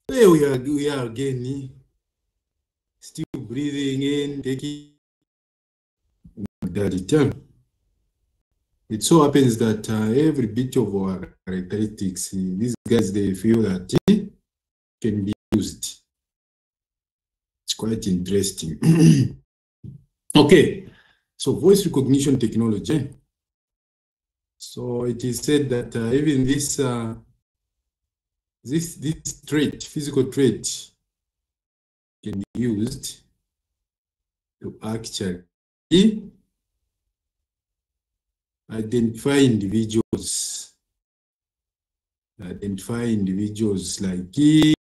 There we are again. Still breathing in, taking that return. It so happens that every bit of our characteristics, these guys, they feel that can be used. It's quite interesting. Okay, so voice recognition technology. So it is said that even this trait, physical trait, can be used to actually identify individuals like the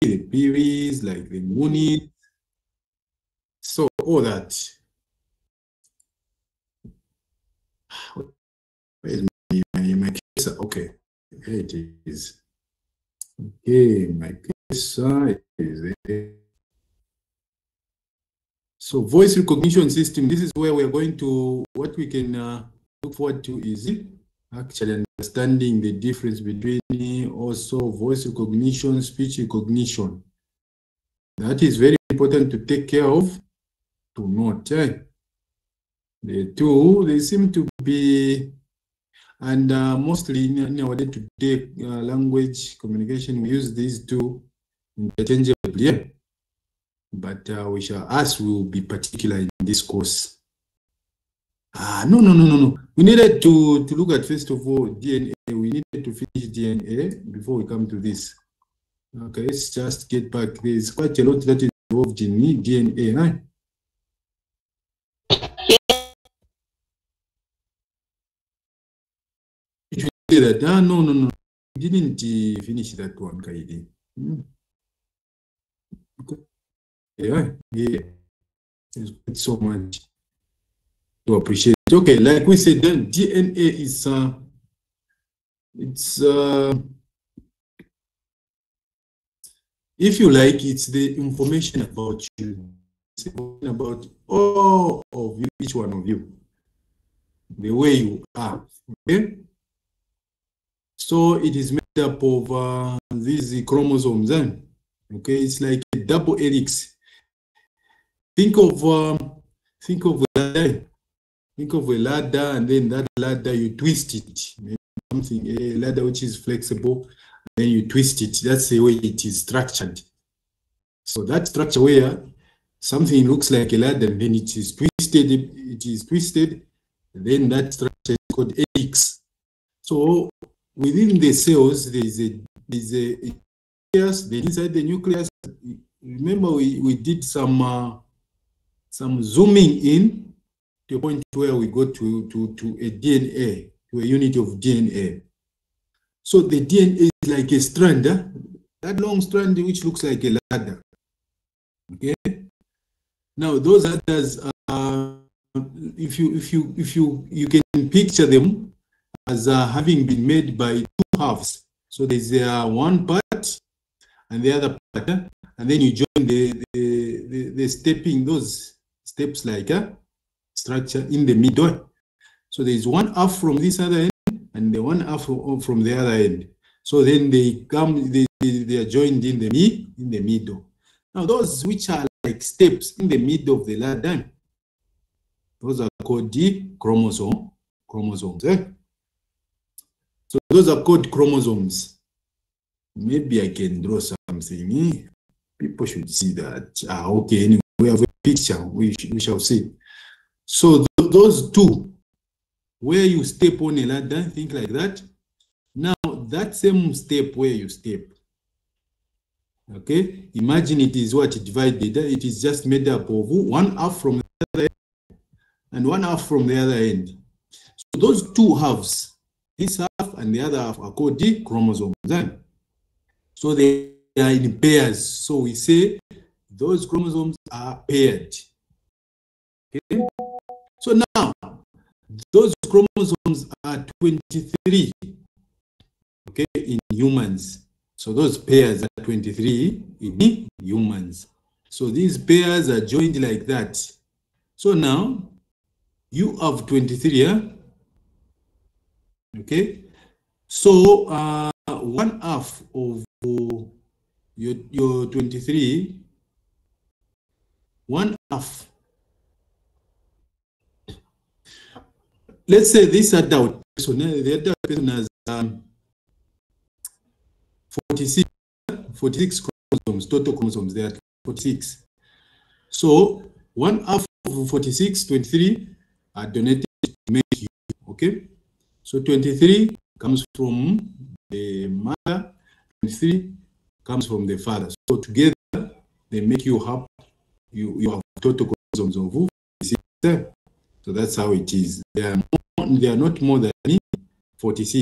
peewees, like the moonies, so all that. Where is my case? Okay, here it is. Okay, my case is there. So voice recognition system, this is where we are going to, what we can look forward to is actually understanding the difference between also voice recognition, speech recognition. That is very important to take care of, to note. The two, they seem to be, and mostly in our day-to-day language communication, we use these two interchangeably. But we will be particular in this course. No. We needed to look at, first of all, DNA. We needed to finish DNA before we come to this. Okay, let's just get back. There's quite a lot that is involved in DNA, right? You should say that, no. We didn't finish that one, Kaidi. Okay. Yeah. There's so much to appreciate. Okay, like we said, then DNA is if you like, it's the information about you. It's about all of you, each one of you, the way you are. Okay, so it is made up of these chromosomes. Okay, it's like a double helix. Think of a ladder, and then that ladder you twist it. Maybe something, a ladder which is flexible, and then you twist it. That's the way it is structured. So that structure where something looks like a ladder, and then it is twisted. Then that structure is called helix. So within the cells, there's a nucleus. Then inside the nucleus, remember we did some zooming in to a point where we go to a DNA, to a unit of DNA. So the DNA is like a strand, that long strand which looks like a ladder. Okay. Now those ladders, if you can picture them as having been made by two halves. So there's one part and the other part, and then you join the stepping, those steps like structure in the middle. So there's one half from this other end and the one half from the other end. So then they are joined in the middle. Now those which are like steps in the middle of the ladder, those are called the chromosomes. So those are called chromosomes. Maybe I can draw something. People should see that. Okay, anyway, we have a picture. We shall see. So those two, where you step on a ladder, think like that. Now that same step where you step, okay, imagine it is what divided. It is just made up of one half from the other end and one half from the other end. So those two halves, this half and the other half, are called the chromosomes. So they are in pairs. So we say those chromosomes are paired. Okay. So now those chromosomes are 23. Okay, in humans. So those pairs are 23 in humans. So these pairs are joined like that. So now you have 23, okay? So one half of your 23, one half. Let's say this adult person, the adult person has 46 chromosomes, total chromosomes, there are 46. So one half of 46, 23 are donated to make you, okay? So 23 comes from the mother, 23 comes from the father. So together they make you have you have total chromosomes of 46. So that's how it is. They are not more than 46.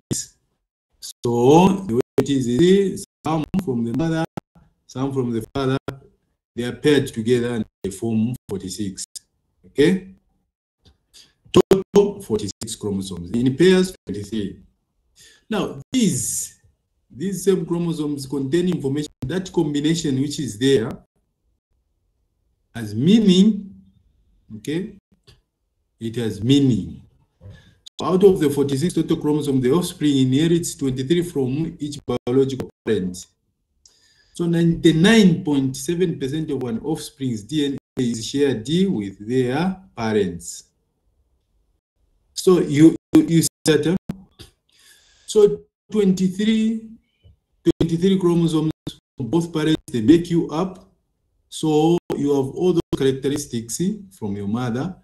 So the way it is some from the mother, some from the father, they are paired together and they form 46. Okay? Total 46 chromosomes. In pairs, 23. Now, these same chromosomes contain information. That combination which is there has meaning. Okay? It has meaning. So out of the 46 total chromosomes, the offspring inherits 23 from each biological parent. So 99.7% of an offspring's DNA is shared with their parents. So you see that. So 23 chromosomes from both parents, they make you up. So you have all those characteristics from your mother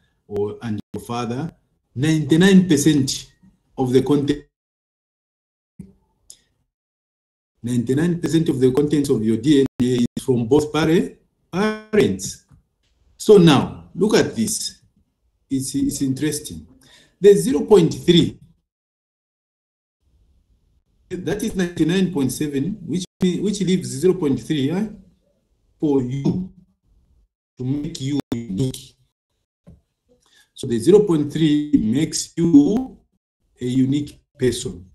and your father. 99% of the content, 99% of the contents of your DNA is from both parents. So now look at this. It's interesting. The 0.3, that is 99.7, which leaves 0.3 for you to make you unique. So the 0.3 makes you a unique person.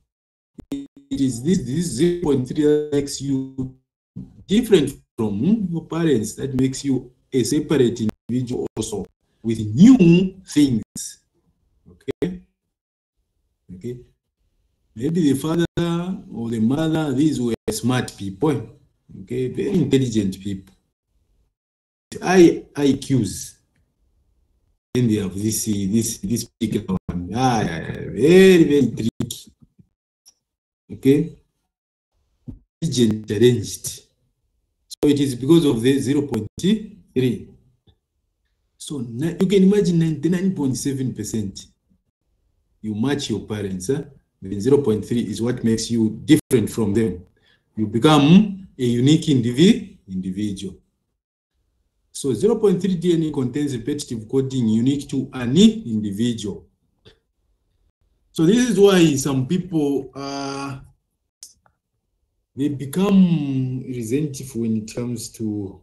It is this 0.3 that makes you different from your parents, that makes you a separate individual also with new things. Okay? Okay? Maybe the father or the mother, these were smart people. Okay? Very intelligent people. IQs. Then they have this particular one. Very, very tricky. Okay? Intelligent arranged. So it is because of the 0.3. So you can imagine 99.7%. You match your parents. The 0.3 is what makes you different from them. You become a unique individual. So 0.3 DNA contains repetitive coding unique to an individual. So this is why some people they become resentful when it comes to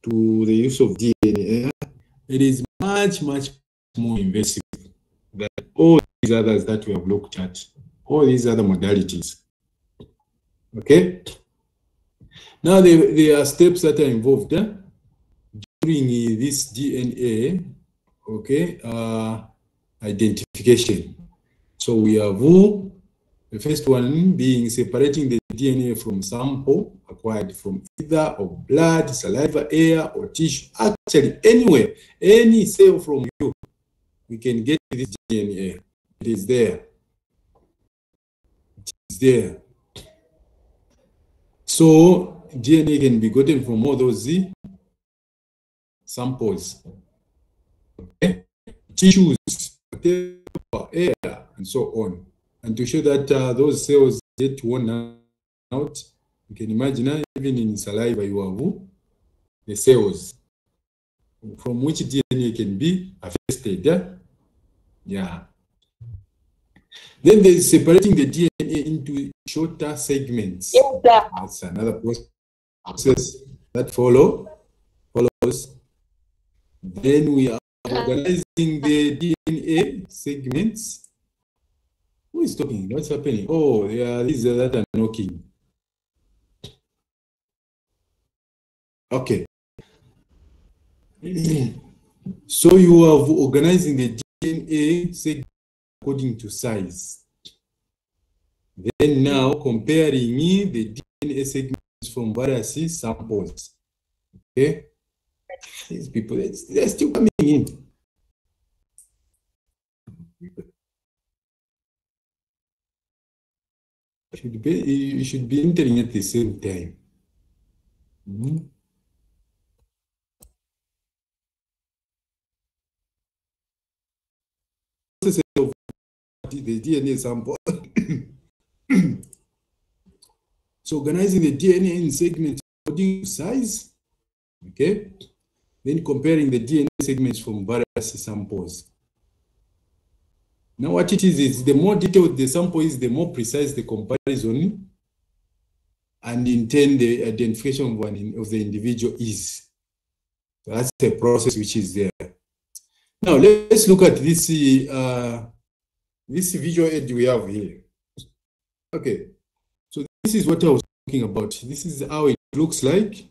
the use of DNA. It is much, much more invasive than all these others that we have looked at, all these other modalities. Okay? Now there are steps that are involved during this DNA, okay, identification. So we have the first one being separating the DNA from sample acquired from either of blood, saliva, air, or tissue. Actually, anywhere, any cell from you, we can get this DNA. It is there. It is there. So DNA can be gotten from all those samples. Okay? Tissues, whatever, air, and so on. And to show that those cells get worn out, you can imagine even in saliva you have the cells from which DNA can be affected. Yeah. Then there's separating the DNA into shorter segments. That's another process that follows. Then we are organizing the DNA segments. Who is talking? What's happening? Oh, there are these that are knocking. Okay. So you are organizing the DNA segments according to size. Then now comparing the DNA segments from various samples. Okay, these people, they're still coming in. You should be entering at the same time. The DNA sample. So organizing the DNA in segments according to size, okay? Then comparing the DNA segments from various samples. Now what it is the more detailed the sample is, the more precise the comparison and in turn the identification of the individual is. So that's the process which is there. Now let's look at this this visual aid we have here. Okay, so this is what I was talking about. This is how it looks like.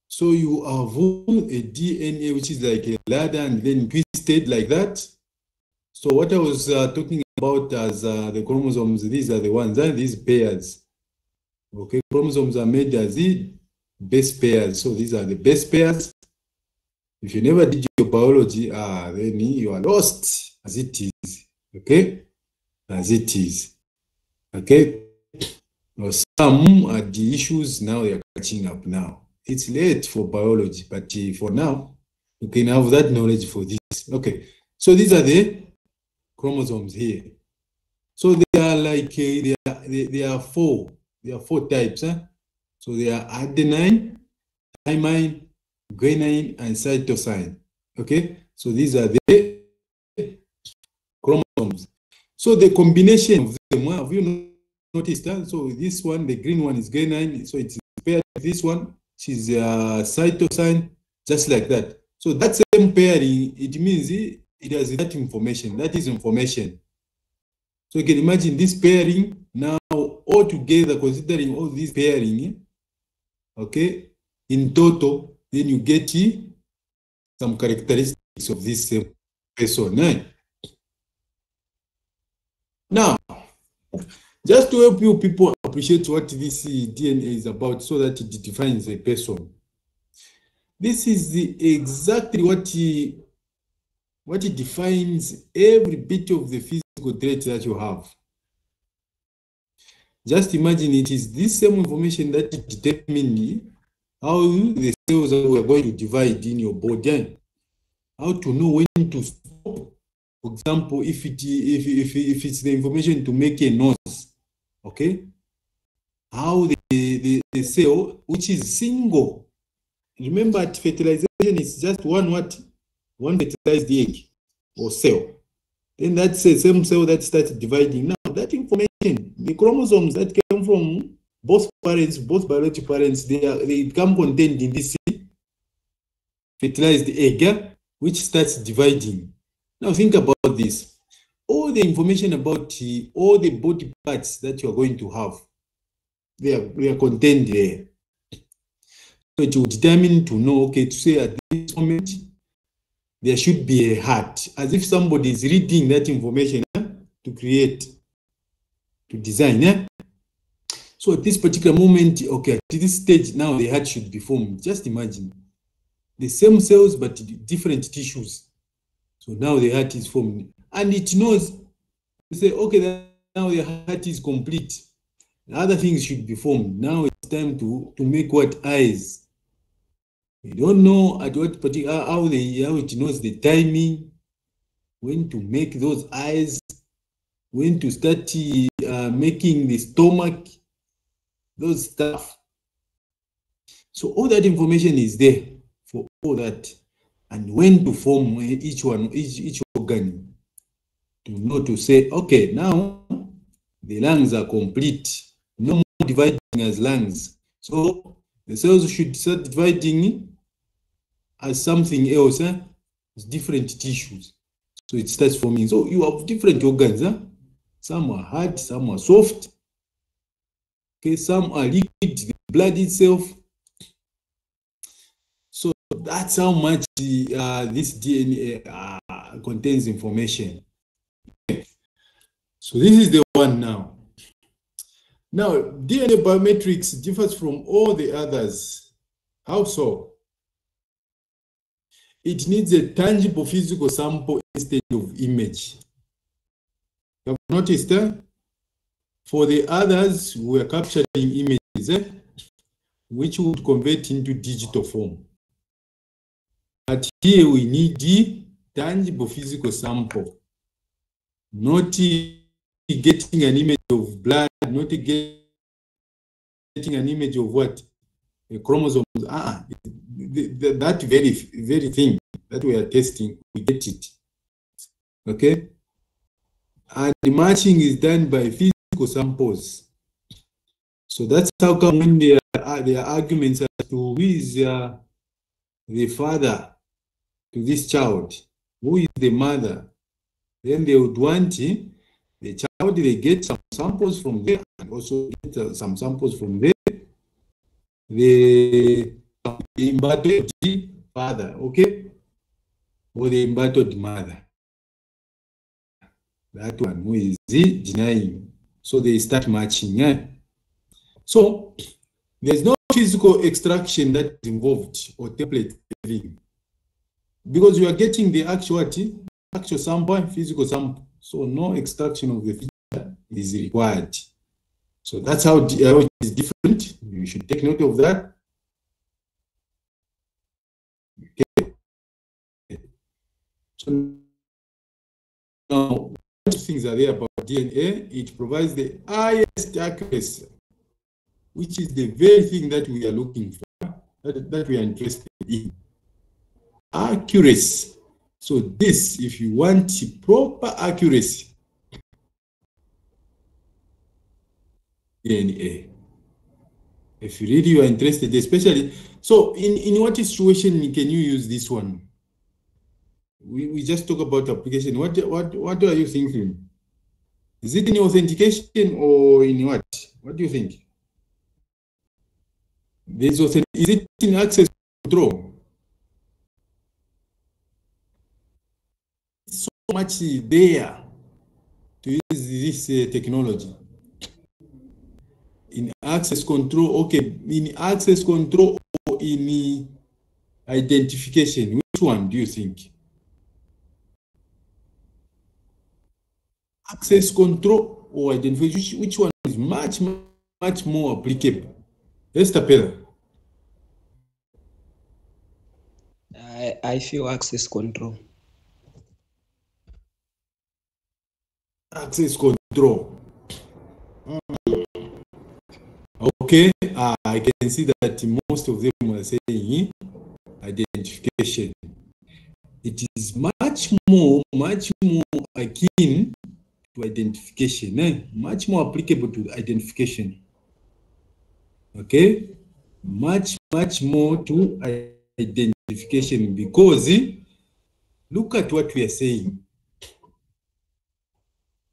So you have a DNA which is like a ladder and then twisted like that. So what I was talking about as the chromosomes, these are the ones, these pairs. Okay, chromosomes are made as the base pairs. So these are the base pairs. If you never did your biology, then you are lost as it is. Okay, as it is. Okay, now some are the issues now they are catching up now. It's late for biology, but for now, you can have that knowledge for this. Okay, so these are the chromosomes here. So they are like there are four types. So they are adenine, thymine, guanine, and cytosine. Okay, so these are the chromosomes. So the combination of them, have you noticed that? So this one, the green one is guanine, so it's paired with this one, which is cytosine, just like that. So that same pairing, it means it has that information. That is information. So you can imagine this pairing now all together, considering all this pairing, okay, in total, then you get some characteristics of this person. Now, just to help you people appreciate what this DNA is about so that it defines a person. This is exactly what it defines every bit of the physical trait that you have. Just imagine it is this same information that determines how the cells that we are going to divide in your body, how to know when to stop. For example, if it's the information to make a nose, okay, how the cell, which is single, remember at fertilization is just one fertilized egg or cell. Then that's the same cell that starts dividing. Now that information, the chromosomes that came from both parents, both biological parents, they become contained in this fertilized egg, which starts dividing. Now think about this. All the information about all the body parts that you are going to have, they are contained there. So it will determine to know, okay, to say at this moment, there should be a heart, as if somebody is reading that information to create, to design. So at this particular moment, okay, at this stage, now the heart should be formed. Just imagine the same cells, but different tissues. So now the heart is formed. And it knows, you say, okay, now the heart is complete. Other things should be formed. Now it's time to make what? Eyes. We don't know at what particular how it knows the timing, when to make those eyes, when to start making the stomach, those stuff. So all that information is there for all that, and when to form each organ, to know to say, okay, now the lungs are complete, no more dividing as lungs. So the cells should start dividing as something else, as different tissues. So it starts forming. So you have different organs. Some are hard, some are soft. Okay, some are liquid, the blood itself. So that's how much this DNA contains information. So this is the one now. Now, DNA biometrics differs from all the others. How so? It needs a tangible physical sample instead of image. You have noticed that? For the others, we are capturing images, which would convert into digital form. But here we need the tangible physical sample, not getting an image of blood, not getting an image of what? A chromosome. That very thing that we are testing, we get it. Okay? And the matching is done by physical samples. So that's how come when there are arguments as to who is the father to this child, who is the mother, then they would want the child, they get some samples from there and also get some samples from there. The embattled father, okay, or the embattled mother. That one who is denying. So they start matching. So there's no physical extraction that is involved or template because you are getting the actual sample, physical sample. So no extraction of the feature is required. So that's how it is different. You should take note of that. Okay. So now, what things are there about DNA? It provides the highest accuracy, which is the very thing that we are looking for, that we are interested in. Accuracy. So this, if you want proper accuracy, DNA. If you really are interested, especially, so in what situation can you use this one? We just talk about application. What are you thinking? Is it in authentication or in what? What do you think? Is it in access control? So much there to use this technology. In access control, okay, in access control or in identification, which one do you think? Access control or identification, which one is much more applicable? Yes, Tapela. I feel access control. Access control. Okay, I can see that most of them are saying identification. It is much more akin to identification, much more applicable to identification. Okay, much more to identification, because look at what we are saying.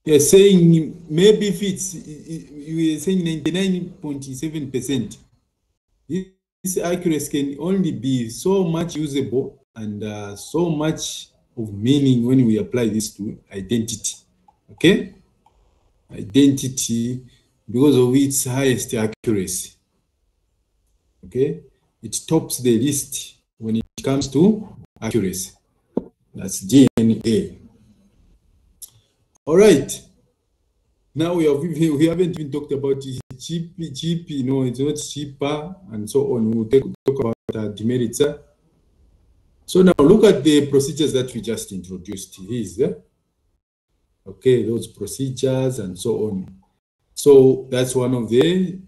We are saying maybe if it's, we are saying 99.7%. This accuracy can only be so much usable and so much of meaning when we apply this to identity. Okay? Identity, because of its highest accuracy. Okay? It tops the list when it comes to accuracy. That's DNA. All right. Now we haven't even talked about cheap, you know, it's not cheaper and so on. We'll talk about demerits. So now look at the procedures that we just introduced. Okay, those procedures and so on. So that's one of the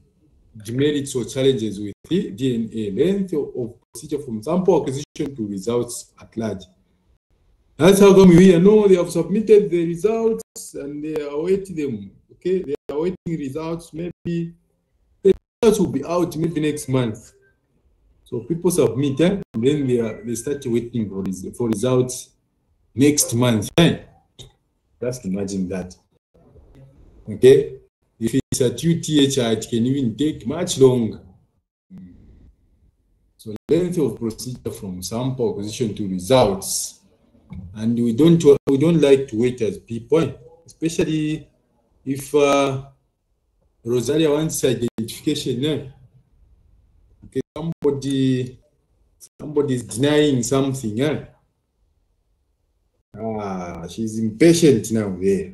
demerits or challenges with the DNA, length of procedure from sample acquisition to results at large. That's how come we know they have submitted the results and they await them. Okay, they are awaiting results. Maybe the results will be out maybe next month. So people submit, and then they start waiting for results next month. Just imagine that. Okay, if it's a UTHR, it can even take much longer. So length of procedure from sample acquisition to results. And we don't like to wait as people, especially if Rosalia wants identification. Okay, somebody is denying something. She's impatient now there.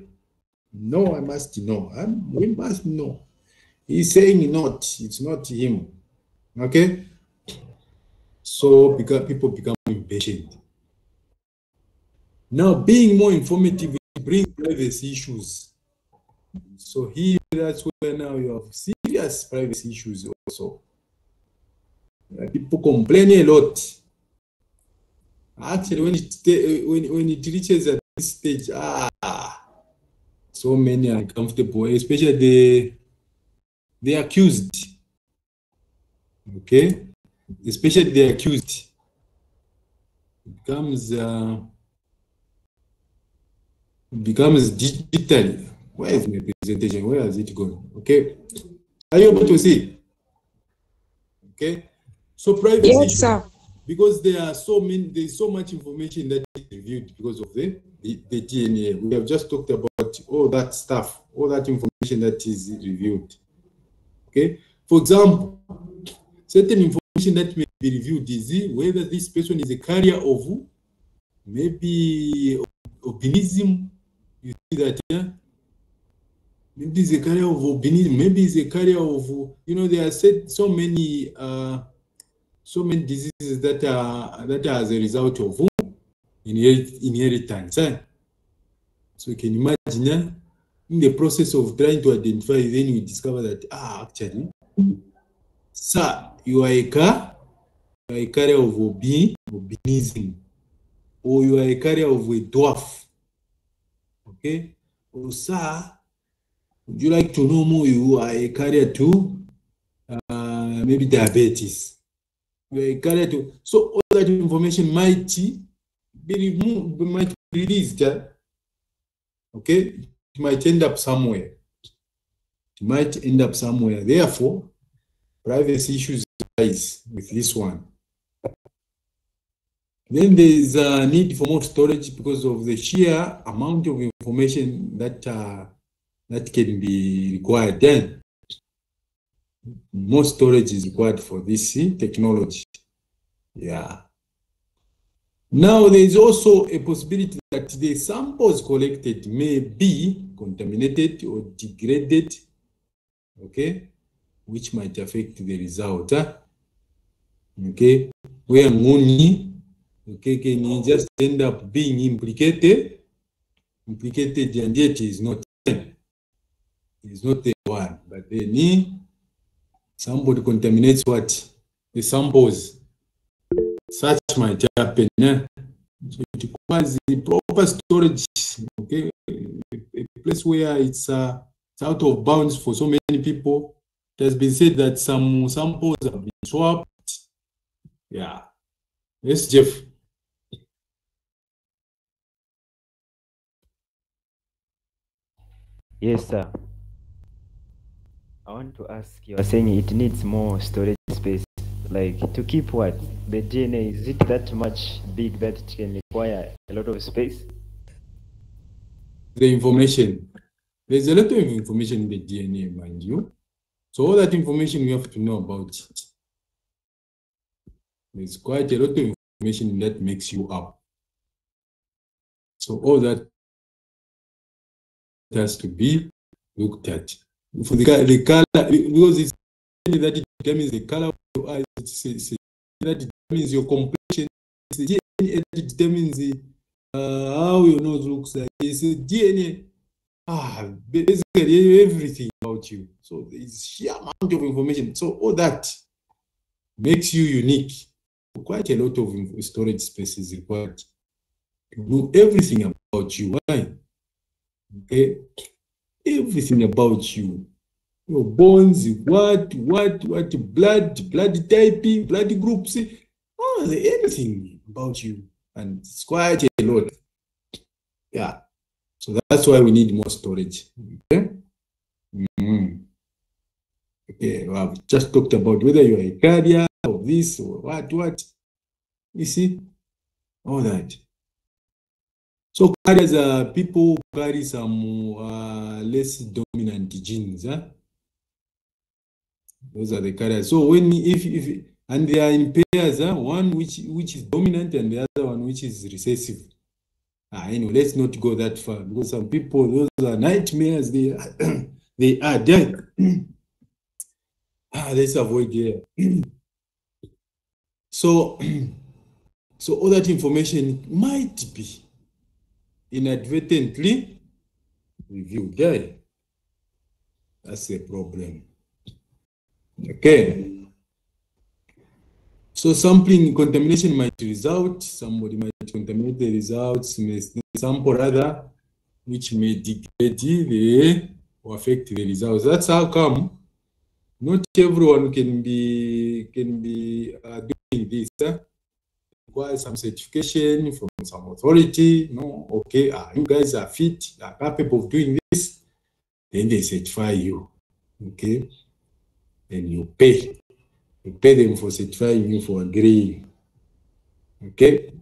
No, I must know. We must know. He's saying not. It's not him. Okay? So because people become impatient. Now, being more informative brings privacy issues. So here, that's where now you have serious privacy issues also. People complain a lot. Actually, when it reaches at this stage, so many are uncomfortable, especially the accused. Okay, especially the accused. It becomes digital. Where is my presentation? Where has it gone? Okay, are you able to see? Okay, so privacy. Yes, sir. Because there's so much information that is reviewed because of the DNA. We have just talked about all that stuff, all that information that is reviewed. Okay, for example, certain information that may be reviewed is whether this person is a carrier of maybe albinism. You see that, yeah? Maybe he's a carrier of albinism. Maybe he's a carrier of, there are so many diseases that are as a result of inheritance. So you can imagine, in the process of trying to identify, then you discover that actually, sir, you are a carrier of albinism, or you are a carrier of a dwarf. Okay, or sir, would you like to know more? You are a carrier to maybe diabetes. So all that information might be removed, might be released. Okay, it might end up somewhere. Therefore, privacy issues arise with this one. Then there is a need for more storage because of the sheer amount of information that can be required. Then more storage is required for this technology. Yeah. Now, there is also a possibility that the samples collected may be contaminated or degraded, okay, which might affect the result. Okay, where money, okay, can just end up being implicated, and yet is not the one, but then somebody contaminates what? The samples. Such might happen. So it requires the proper storage, okay? A place where it's out of bounds for so many people. It has been said that some samples have been swapped. Yeah. Yes, Jeff. Yes, sir. I want to ask, you are saying it needs more storage space. Like, to keep what? The DNA, is it that much big that it can require a lot of space? The information. There's a lot of information in the DNA, mind you. So all that information we have to know about it. There's quite a lot of information that makes you up. So all that has to be looked at. For the color, because it's that it determines the color of your eyes, that determines your complexion, it's the DNA that determines how your nose looks like. It's the DNA. Basically everything about you. So there's sheer amount of information. So all that makes you unique. Quite a lot of storage space is required to know everything about you. Why? Okay, everything about you, your bones, what blood typing, blood groups, everything about you, and it's quite a lot. Yeah, so that's why we need more storage. Okay. Okay, well, I've just talked about whether you are a carrier of this or what. You see, all that. So carriers are people who carry some less dominant genes. Those are the carriers. So when if and they are in pairs, one which is dominant and the other one which is recessive. Anyway, let's not go that far because some people, those are nightmares. They they are dead. Let's avoid here. So all that information might be inadvertently reviewed. Yeah. That's a problem. Okay. So sampling contamination might result, somebody might contaminate the results, may sample rather, which may degrade or affect the results. That's how come not everyone can be doing this. Require some certification from some authority. No, okay, you guys are fit, are capable of doing this. Then they certify you. Okay, then you pay. You pay them for certifying you, for agreeing. Okay,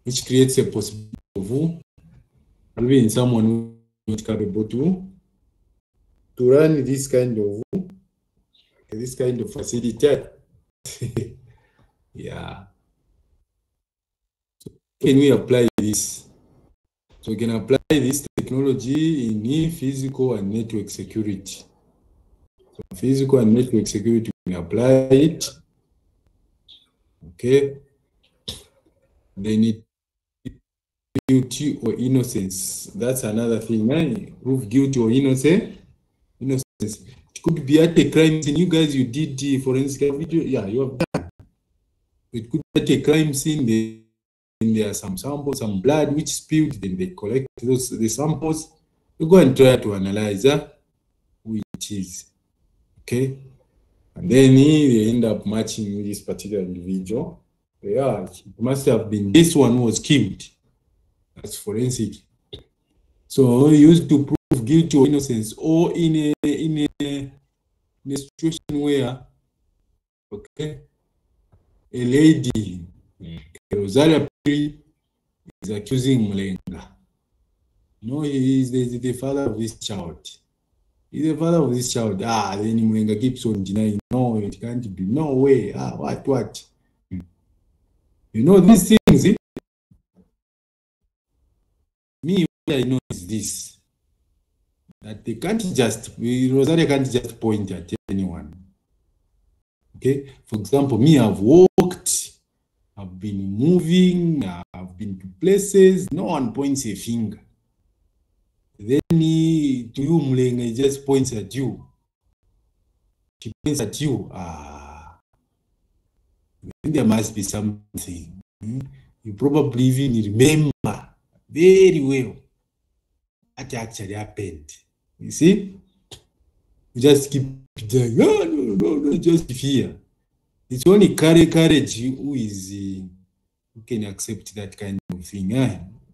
which creates a possibility of having someone who is not capable to run this kind of facility. Yeah. So can we apply this? So we can apply this technology in physical and network security. So physical and network security, we can apply it. Okay. Then it guilty or innocence. That's another thing. Prove guilty or innocence. It could be at a crime scene. You guys, you did the forensic video. Yeah, you have done. It could be at a crime scene. Then there are some samples, some blood which spilled. Then they collect the samples. You go and try to analyze who it is. Okay. And then they end up matching with this particular individual. Yeah, it must have been this one who was killed. That's forensic. So used to prove guilty or innocence, or in a situation where, okay, a lady, Rosaria is accusing Mulenga. No, he is the father of this child. He's the father of this child. Then Mulenga keeps on denying. No, it can't be. No way. What? You know these things. Me, what I know is this: that they can't just, Rosaria can't just point at anyone. Okay, for example, me, I've walked, I've been moving, I've been to places, no one points a finger. Then to you, Mulenga, he just points at you. She points at you. Then there must be something. You probably even remember very well what actually happened. You see? You just keep saying, no, just fear. It's only courage who can accept that kind of thing.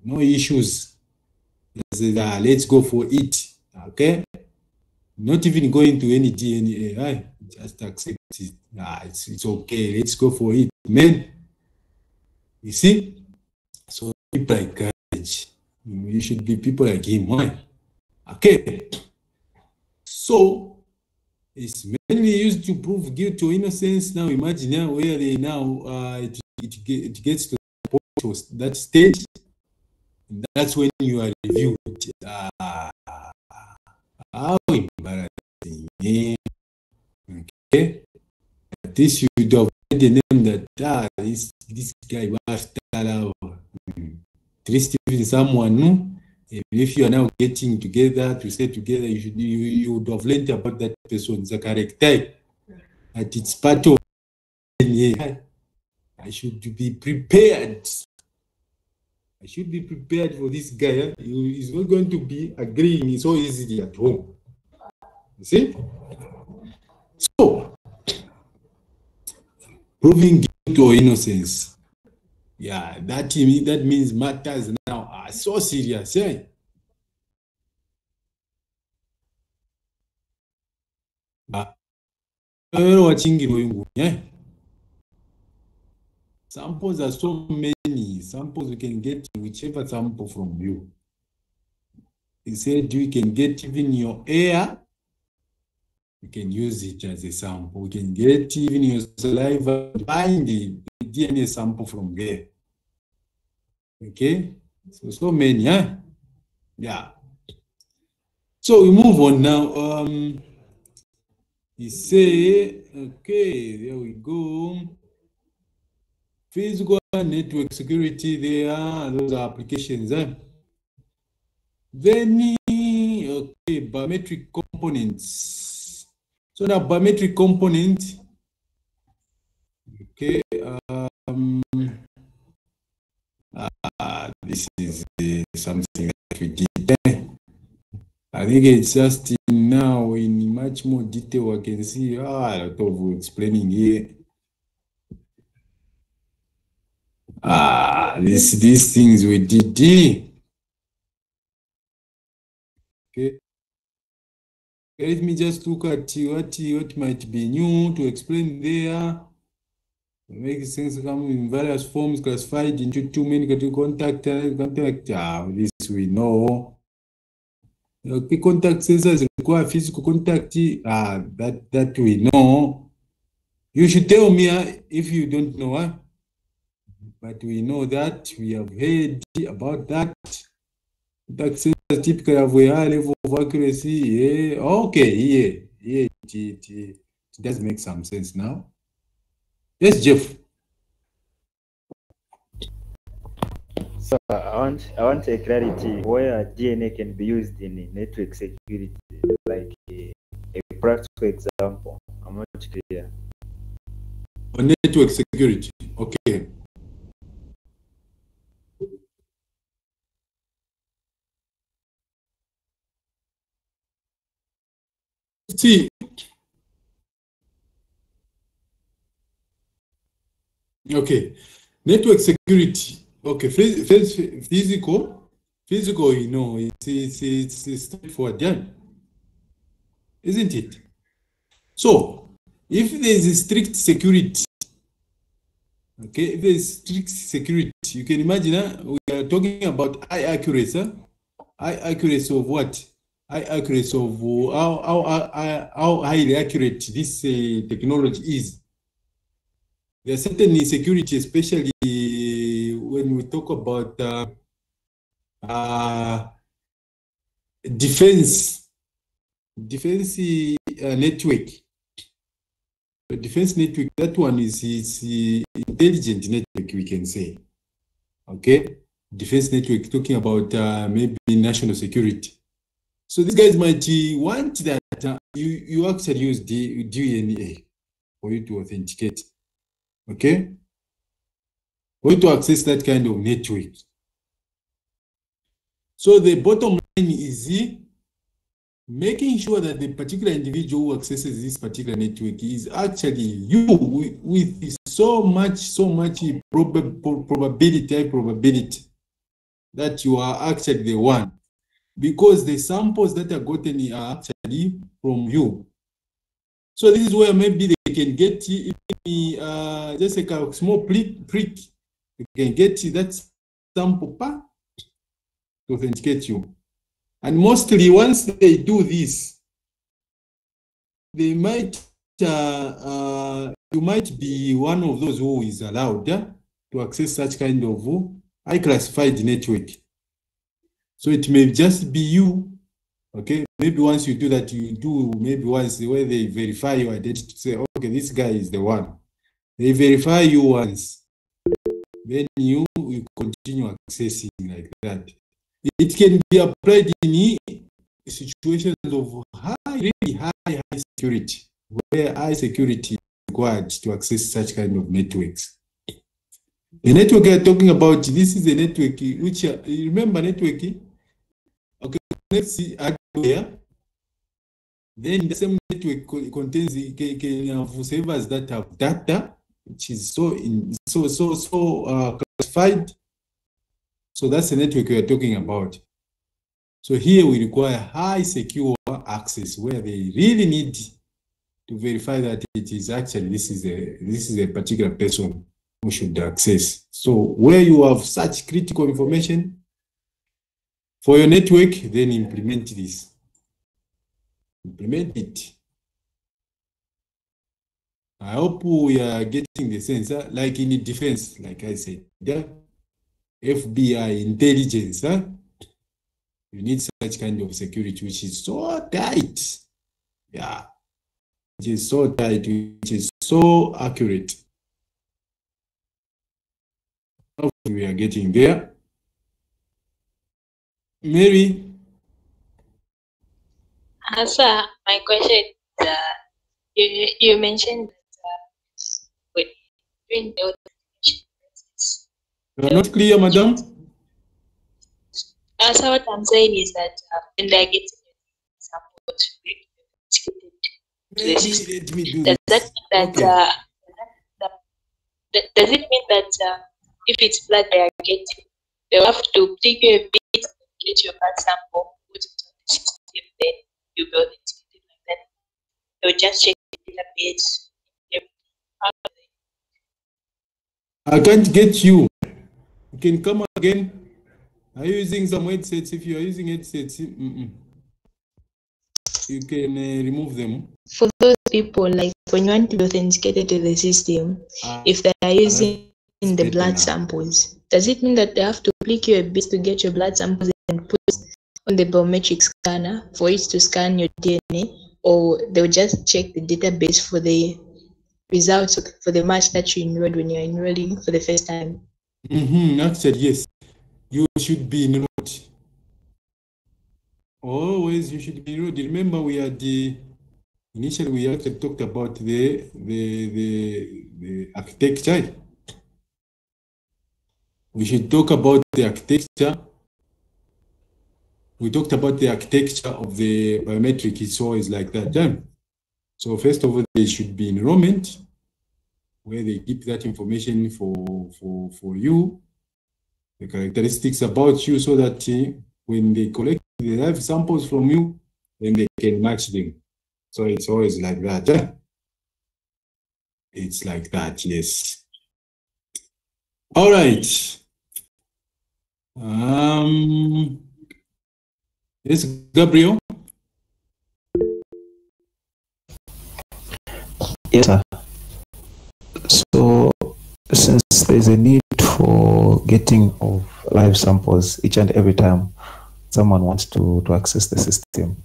No issues. Let's go for it. Okay? Not even going to any DNA. Just accept it. It's okay. Let's go for it. Man, you see? So people like courage. You should be people like him. Why? Okay. So it's mainly used to prove guilt or innocence. Now imagine where they it gets to that stage. And that's when you are reviewed. How embarrassing. Okay. This should have made the name that this guy was even someone new. If you are now getting together to stay together, you would have learned about that person's character. That it's part of. I should be prepared. I should be prepared for this guy. He's not going to be agreeing so easily at home. You see? So, proving guilt or innocence. Yeah, that means matters now are so serious. Samples are so many. Samples we can get whichever sample from you. He said you can get even your air, You can use it as a sample. You can get even your saliva, find the DNA sample from there. Okay, so many, huh? Yeah. So we move on now. You say, okay, there we go. Physical network security, there, those are applications. Then, okay, biometric components. So the biometric component, okay, this is something that we did. I think it's just now in much more detail. I can see a lot of explaining here. These things we did. Okay. Let me just look at what might be new to explain there. Make sense come in various forms classified into too many contact. This we know. Okay, contact sensors require physical contact. That we know. You should tell me if you don't know. But we know that we have heard about that. Contact sensors typically have a high level of accuracy. Yeah. Okay. Yeah. It does make some sense now. Yes, Jeff. So I want a clarity where DNA can be used in network security, like a practical example. I'm not clear. On network security, okay. See, okay, network security. Okay, physical, you know, it's straightforward, yeah? Isn't it? So, if there is a strict security, okay, if there is strict security, you can imagine we are talking about high accuracy. High accuracy of what? High accuracy of how highly accurate this technology is. There are certain security, especially when we talk about defense network. The defense network, that one is intelligent network, we can say. Okay, defense network, talking about maybe national security. So these guys might want that you actually use DNA for you to authenticate. Okay, for you to access that kind of network. So the bottom line is making sure that the particular individual who accesses this particular network is actually you with so much probability that you are actually the one, because the samples that are gotten are actually from you. So this is where maybe they can get just like a small prick. They can get that sample to authenticate you. And mostly once they do this, they might you might be one of those who is allowed to access such kind of high classified network. So it may just be you. Okay, maybe once you do that, you do maybe once where they verify your identity to say, okay, this guy is the one. They verify you once, then you continue accessing like that. It can be applied in situations of really high security, where high security is required to access such kind of networks. The network we are talking about, this is a network which, you remember networking? Okay, let's see hardware. Then the same network contains can have servers that have data, which is so classified. So that's the network we are talking about. So here we require high secure access, where they really need to verify that it is actually this is a particular person who should access. So where you have such critical information for your network, then implement this. Implement it. I hope we are getting the sense, like in the defense, like I said, yeah? FBI intelligence, you need such kind of security which is so tight. Yeah, which is so tight, which is so accurate. Hopefully we are getting there. Mary? Sir, my question is, you mentioned that when during the authentication process. You are not clear, madam? So what I'm saying is that when they are getting support to the system, Let me do does this. that mean that, Okay. does it mean that if it's blood they are getting, they have to take you a bit and get your blood sample, put it on the system, then you build it like that? They'll just check the database. I can't get you. You can come again. Are you using some headsets? If you are using headsets, you can remove them. For those people, like when you want to be authenticated to the system, if they are using the blood samples, does it mean that they have to click you a bit to get your blood samples and put on the biometric scanner for it to scan your DNA, or they'll just check the database for the results for the match that you enrolled when you're enrolling for the first time? Actually, yes. You should be enrolled. Always you should be enrolled. Remember, we had initially we actually talked about the architecture. We should talk about the architecture. We talked about the architecture of the biometric. It's always like that. So first of all, there should be enrollment where they keep that information for you, the characteristics about you, so that when they collect the live samples from you, then they can match them. So it's always like that. It's like that, yes. All right. Yes, Gabriel. Yes, sir. So since there's a need for getting of live samples each and every time someone wants to access the system,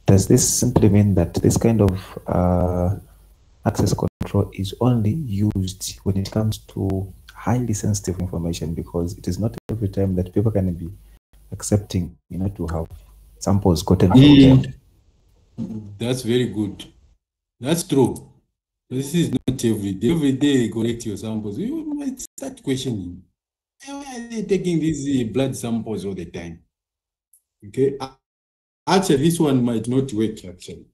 does this simply mean that this kind of access control is only used when it comes to highly sensitive information, because it is not every time that people can be accepting, to have samples gotten from them? That's very good. That's true. This is not every day. Every day they collect your samples. You might start questioning. Why are they taking these blood samples all the time? Okay. Actually, this one might not work, actually.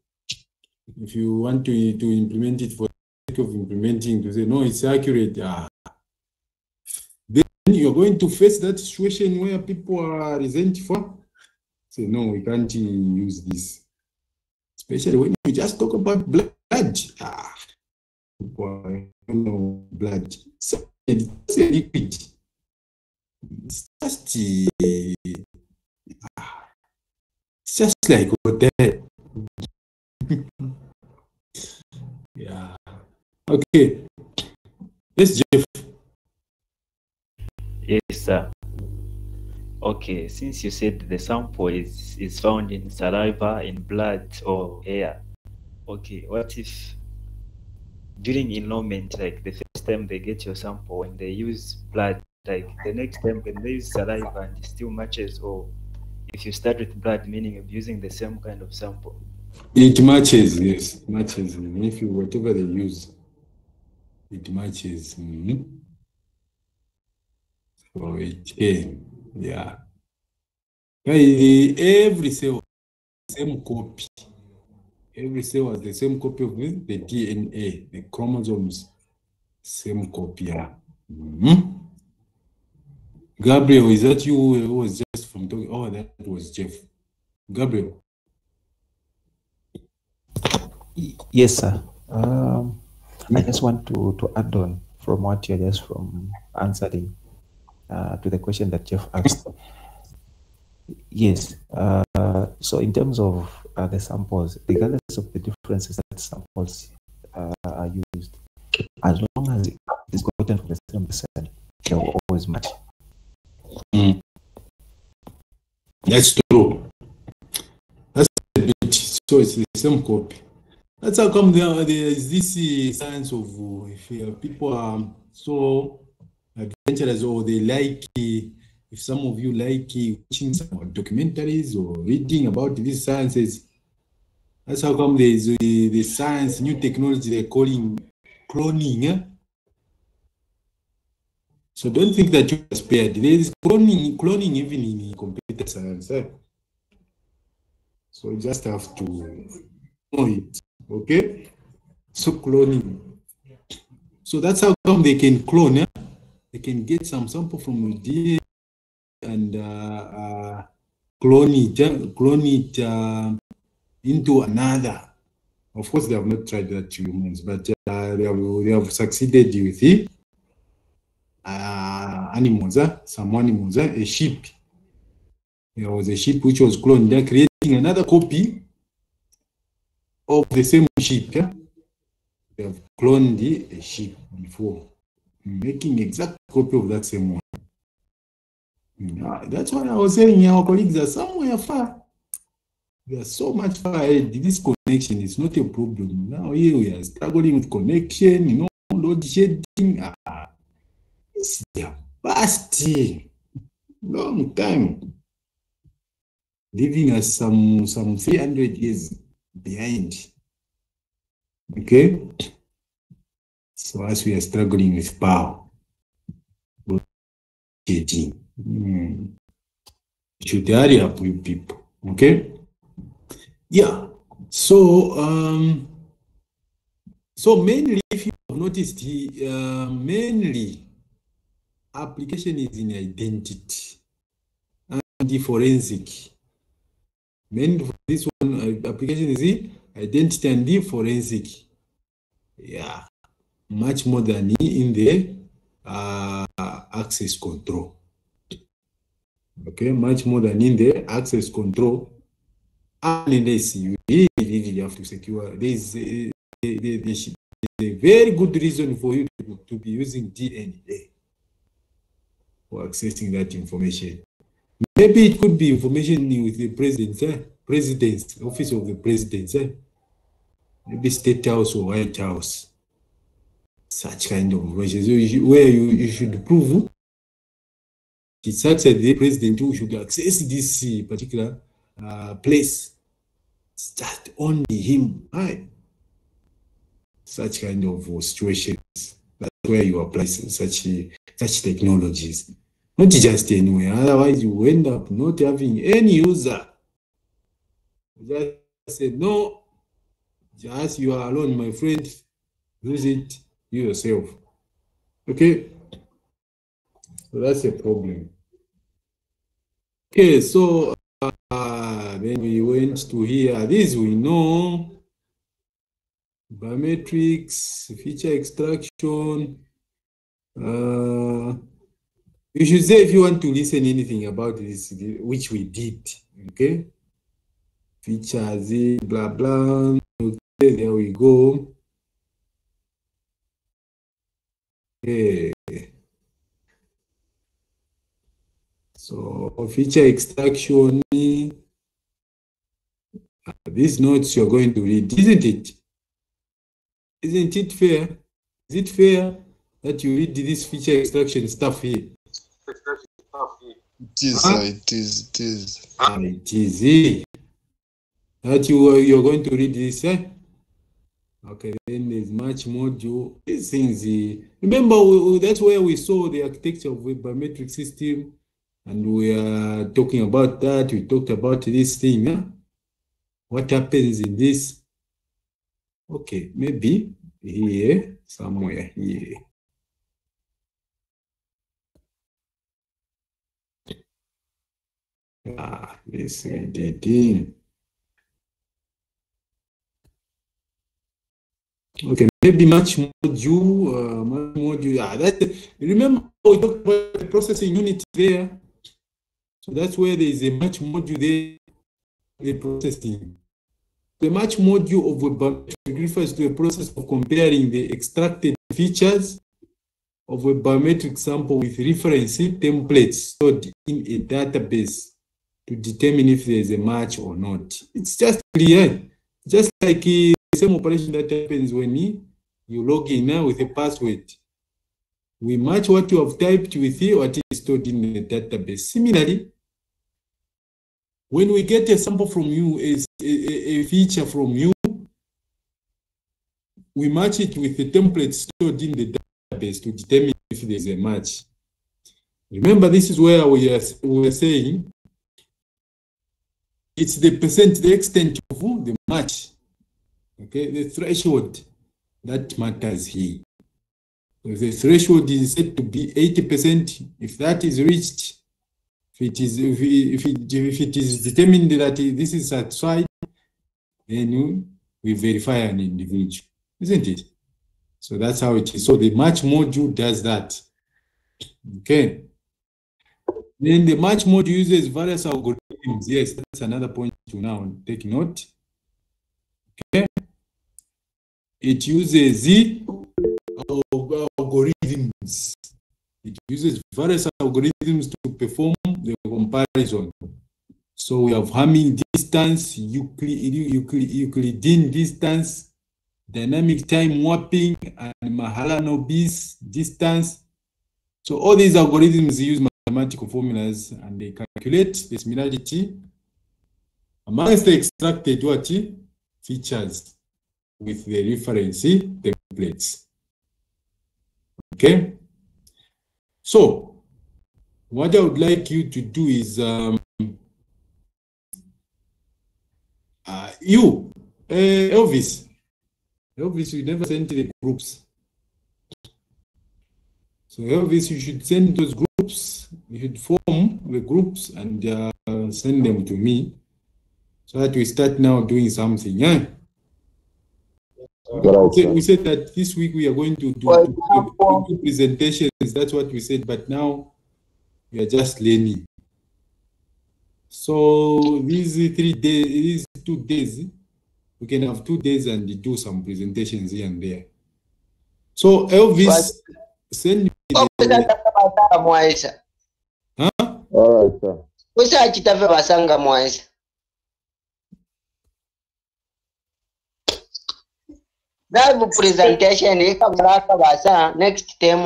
If you want to implement it for the sake of implementing, to say, no, it's accurate, then you're going to face that situation where people are resentful. Say, no, we can't use this. Especially when you just talk about blood. Blood. It's a liquid. It's just like water. Yeah. Okay. Yes, Jeff. Yes, sir. Okay, since you said the sample is found in saliva, in blood, or hair, okay, what if during enrollment, like the first time they get your sample, when they use blood, like the next time when they use saliva and it still matches, or if you start with blood, meaning you're using the same kind of sample? It matches, yes, it matches. If you whatever they use, it matches. So it can, yeah. Every cell has the same copy. Every cell has the same copy of the DNA, the chromosomes, same copy. Gabriel, is that you who was just from talking? Oh, that was Jeff. Gabriel. Yes, sir. I just want to add on from what you're just from answering to the question that Jeff asked. Yes. So in terms of the samples, regardless of the differences that samples are used, as long as it is gotten from the same person, they will always match. That's true. That's a bit. So it's the same copy. That's how come there is this science of if people are so adventurous or they like, if some of you like watching some documentaries or reading about these sciences, that's how come there is the science, new technology they're calling cloning. Eh? So don't think that you are spared. There is cloning even in computer science. Eh? So you just have to know it. Okay? So cloning. So that's how come they can clone. Eh? They can get some sample from your DNA and clone it into another. Of course, they have not tried that to humans, but they have succeeded with it. Animals, some animals, a sheep. There was a sheep which was cloned. They're creating another copy of the same sheep. Yeah? They have cloned a sheep before, making exact copy of that same one. That's why I was saying our colleagues are somewhere far. They are so much far ahead. This connection is not a problem. Now here we are struggling with connection, load shedding. It's their past long time. Leaving us some 300 years behind. Okay? So as we are struggling with power, should hurry up with people. Okay? Yeah. So mainly, if you have noticed, mainly application is in identity and the forensic. Mainly for this one, application is in identity and the forensic. Yeah, much more than in the access control. Okay, much more than in the access control. Unless you really have to secure, there's a very good reason for you to be using DNA for accessing that information. Maybe it could be information with the president's office of the president, maybe State House or White House. Such kind of information. So where you should prove it's such that the president who should access this particular place. It's just only him. Right? Such kind of situations. That's where you apply such technologies. Not just anywhere. Otherwise, you end up not having any user. You just say, no, just you are alone, my friend. Use it yourself. Okay? So that's a problem. Okay, so then we went to here. This we know. Biometrics, feature extraction. You should say if you want to listen anything about this, which we did. Okay? Features, blah, blah. Okay, there we go. Okay. So feature extraction, these notes you're going to read, isn't it? Isn't it fair? Is it fair that you read this feature extraction stuff here? It is, it is. It is that you're going to read this, eh? Okay, then there's much module. These things, remember, that's where we saw the architecture of a biometric system. And we are talking about that. We talked about this thing. Huh? What happens in this? Okay, maybe here, somewhere here. This we did. Okay, maybe much module. That remember we talked about the processing unit there. So that's where there is a match module there, the processing. The match module of a biometric refers to a process of comparing the extracted features of a biometric sample with reference templates stored in a database to determine if there is a match or not. It's just clear. Just like the same operation that happens when you log in now with a password. We match what you have typed with what is stored in the database. Similarly, when we get a sample from you, a feature from you, we match it with the template stored in the database to determine if there is a match. Remember, this is where we are saying it's the percent, the extent of the match, okay, the threshold that matters here. If the threshold is set to be 80%, if that is reached, if it is determined that this is satisfied, then we verify an individual, isn't it? So that's how it is. So the match module does that. Okay. Then the match module uses various algorithms. Yes, that's another point to now take note. Okay. It uses algorithms. It uses various algorithms to perform the comparison. So we have Hamming distance, Euclidean distance, dynamic time warping, and Mahalanobis distance. So all these algorithms use mathematical formulas and they calculate the similarity amongst the extracted features with the reference templates. Okay. So what I would like you to do is Elvis, you never sent the groups. So Elvis, you should send those groups. You should form the groups and send them to me so that we start now doing something. Yeah. We said that this week we are going to do presentations. That's what we said, but now we are just learning. So these 3 days, these 2 days, we can have 2 days and do some presentations here and there. So Elvis, send me the... Huh? All right, sir. That presentation next time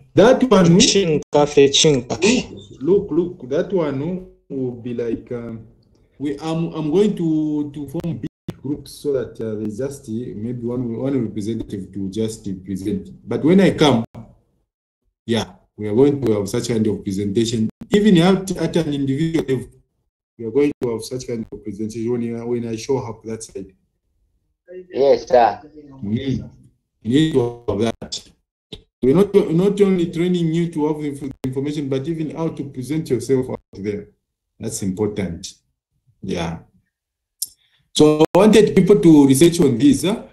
that one. Look, that one will be like I'm going to form big groups so that there's just maybe one representative to just present. But when I come, yeah, we are going to have such kind of presentation. Even at an individual level, we are going to have such kind of presentation when I show up that side. Yes, sir. You need to have that. We're not only training you to have information, but even how to present yourself out there. That's important. Yeah. So I wanted people to research on this. So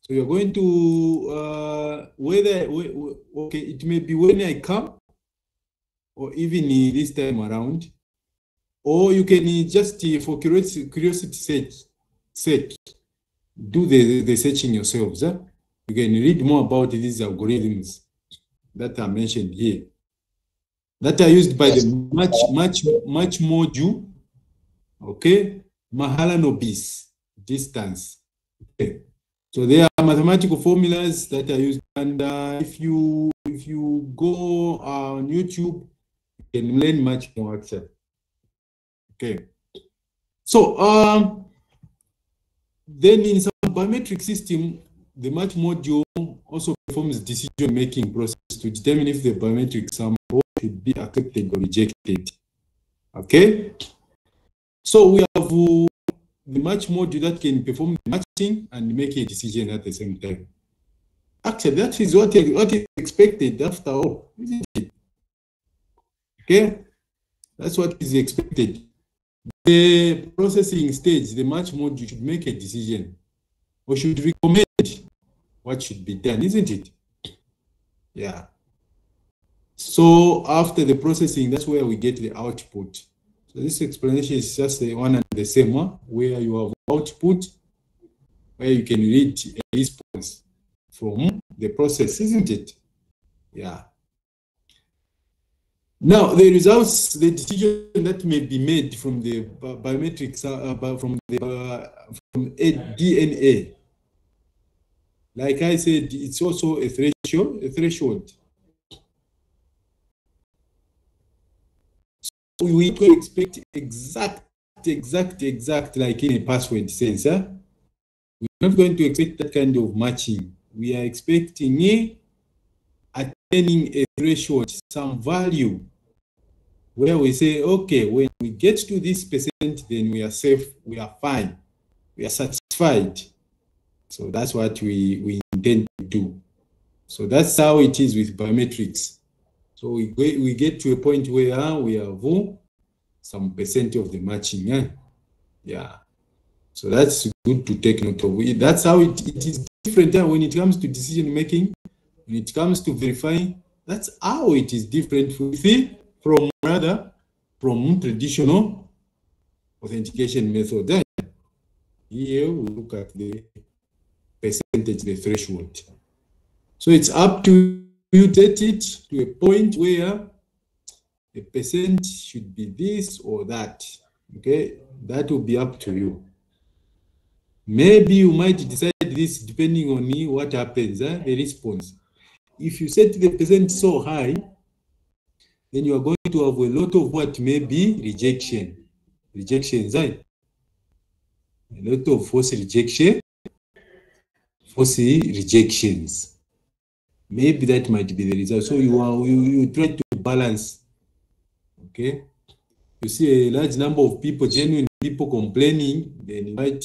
you're going to okay, it may be when I come, or even this time around, or you can just for curiosity's sake, do the searching yourselves. You can read more about these algorithms that are mentioned here, that are used by the match module. Okay, Mahalanobis distance. Okay, so there are mathematical formulas that are used, and if you go on YouTube, you can learn much more actually. Okay, so then in some biometric system, the match module also performs decision-making process to determine if the biometric sample should be accepted or rejected. Okay? So we have the match module that can perform the matching and make a decision at the same time. Actually, that is what is expected after all, isn't it? Okay? That's what is expected. The processing stage, the match module should make a decision or should recommend what should be done, isn't it? Yeah. So after the processing, that's where we get the output. So this explanation is just the one and the same one, where you have output where you can read a response from the process, isn't it? Yeah. Now, the results, the decision that may be made from the biometrics, from a DNA, like I said, it's also a threshold. So we can expect exact, like in a password sense. We're not going to expect that kind of matching. We are expecting attaining a threshold, some value, where we say, okay, when we get to this percent, then we are safe, we are fine, we are satisfied. So that's what we intend to do. So that's how it is with biometrics. So we get to a point where we have some percent of the matching. Yeah. So that's good to take note of. That's how it is different when it comes to decision making, when it comes to verifying. That's how it is different from traditional authentication method. Here we look at the percentage, the threshold. So it's up to you set it to a point where the percent should be this or that. Okay, that will be up to you. Maybe you might decide this depending on what happens, the response. If you set the percent so high, then you are going to have a lot of what may be rejections. A lot of false rejections. Maybe that might be the result. So you try to balance. Okay, you see a large number of people, genuine people complaining, then you might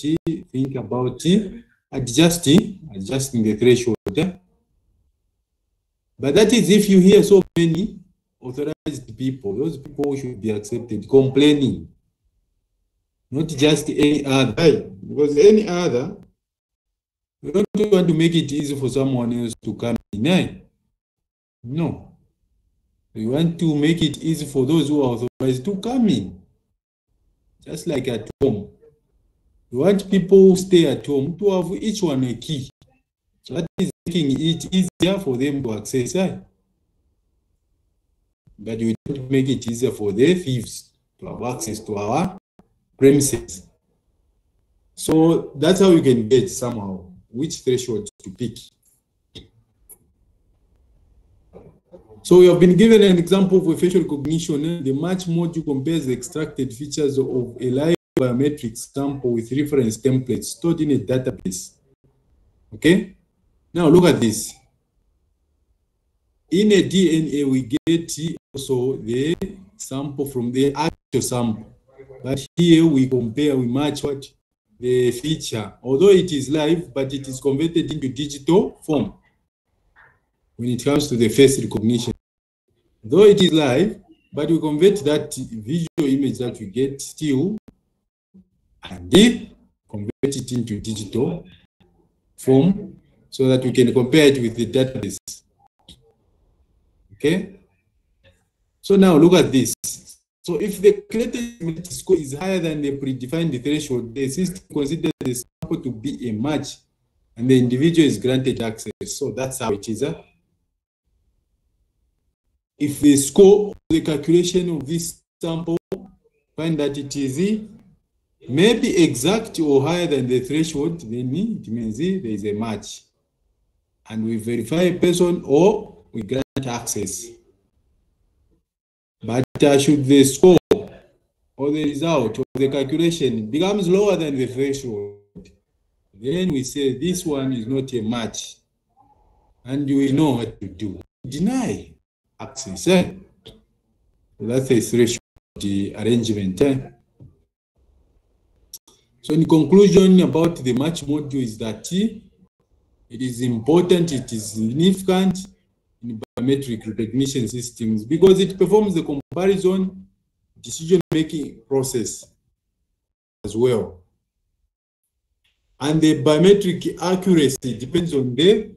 think about adjusting the threshold. But that is if you hear so many authorized people, those people should be accepted complaining, not just any other, because any other, you don't want to make it easy for someone else to come in. No. You want to make it easy for those who are authorized to come in. Just like at home. You want people who stay at home to have each one a key. So that is making it easier for them to access. But we don't make it easier for the thieves to have access to our premises. So that's how you can get somehow which threshold to pick. So we have been given an example of a facial recognition. The match module compares the extracted features of a live biometric sample with reference templates stored in a database. Okay? Now look at this. In a DNA, we get also the sample from the actual sample. But here we compare, we match what the feature. Although it is live, but it is converted into digital form when it comes to the face recognition. Though it is live, but we convert that visual image that we get still and then convert it into digital form so that we can compare it with the database. Okay? So now look at this. So if the collected score is higher than the predefined threshold, the system considers the sample to be a match and the individual is granted access. So that's how it is. If the score of the calculation of this sample find that it is maybe exact or higher than the threshold, then it means there is a match. And we verify a person or we grant access. But should the score or the result of the calculation becomes lower than the threshold, then we say this one is not a match. And we know what to do. Deny access. That's a threshold arrangement. So in conclusion about the match module is that it is important, it is significant in biometric recognition systems because it performs the comparison decision-making process as well. And the biometric accuracy depends on the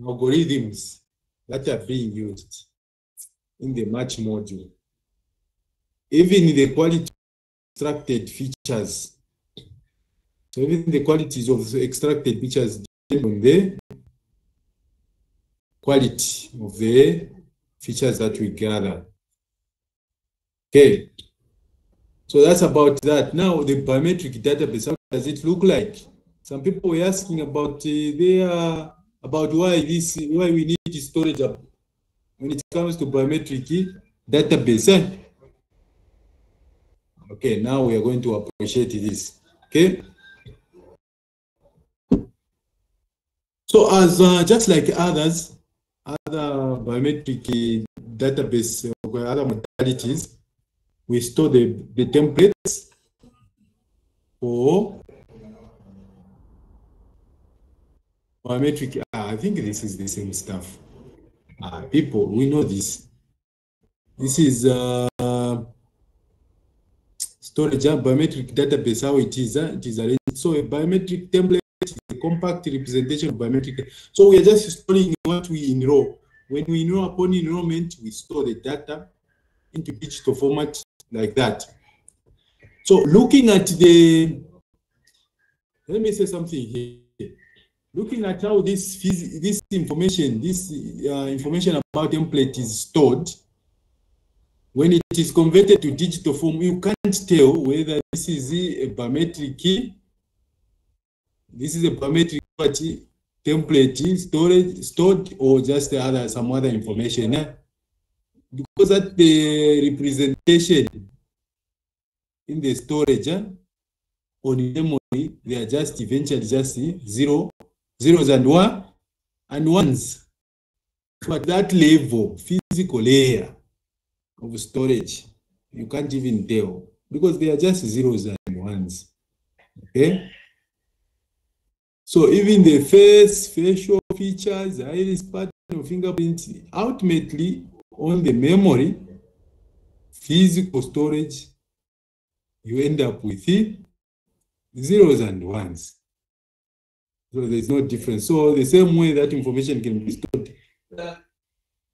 algorithms that are being used in the match module. Even the quality of extracted features. So even the qualities of the extracted pictures depend on the quality of the features that we gather. Okay. So that's about that. Now the biometric database, how does it look like? Some people were asking about about why we need storage when it comes to biometric database. Okay, now we are going to appreciate this. Okay. So as just like other biometric database or other modalities, we store the templates for biometric. I think this is the same stuff. People, we know this. This is storage biometric database, how it is. It is arranged. So a biometric template is a compact representation of biometric. So we are just storing what we enroll. When we enroll, upon enrollment, we store the data into digital format like that. So looking at let me say something here. Looking at how this information about template is stored, when it is converted to digital form, you can't tell whether this is a biometric key, this is a biometric template stored, or just some other information. Because at the representation in the storage on memory, they are just eventually just zeros and ones. But that level, physical layer of storage, you can't even tell because they are just zeros and ones. Okay. So even the facial features, iris pattern, fingerprint, ultimately on the memory, physical storage, you end up with zeros and ones. So there's no difference. So the same way that information can be stored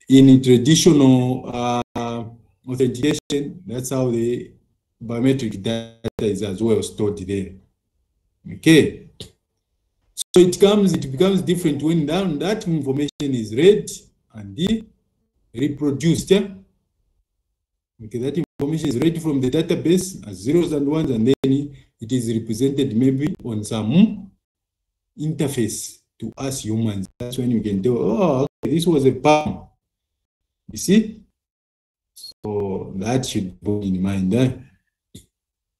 in traditional authentication, that's how the biometric data is as well stored there. Okay. So it becomes different when that information is read and reproduced. Okay, that information is read from the database as zeros and ones, and then it is represented maybe on some interface to us humans. That's when you can tell, oh, okay, this was a palm. You see? So that should be in mind.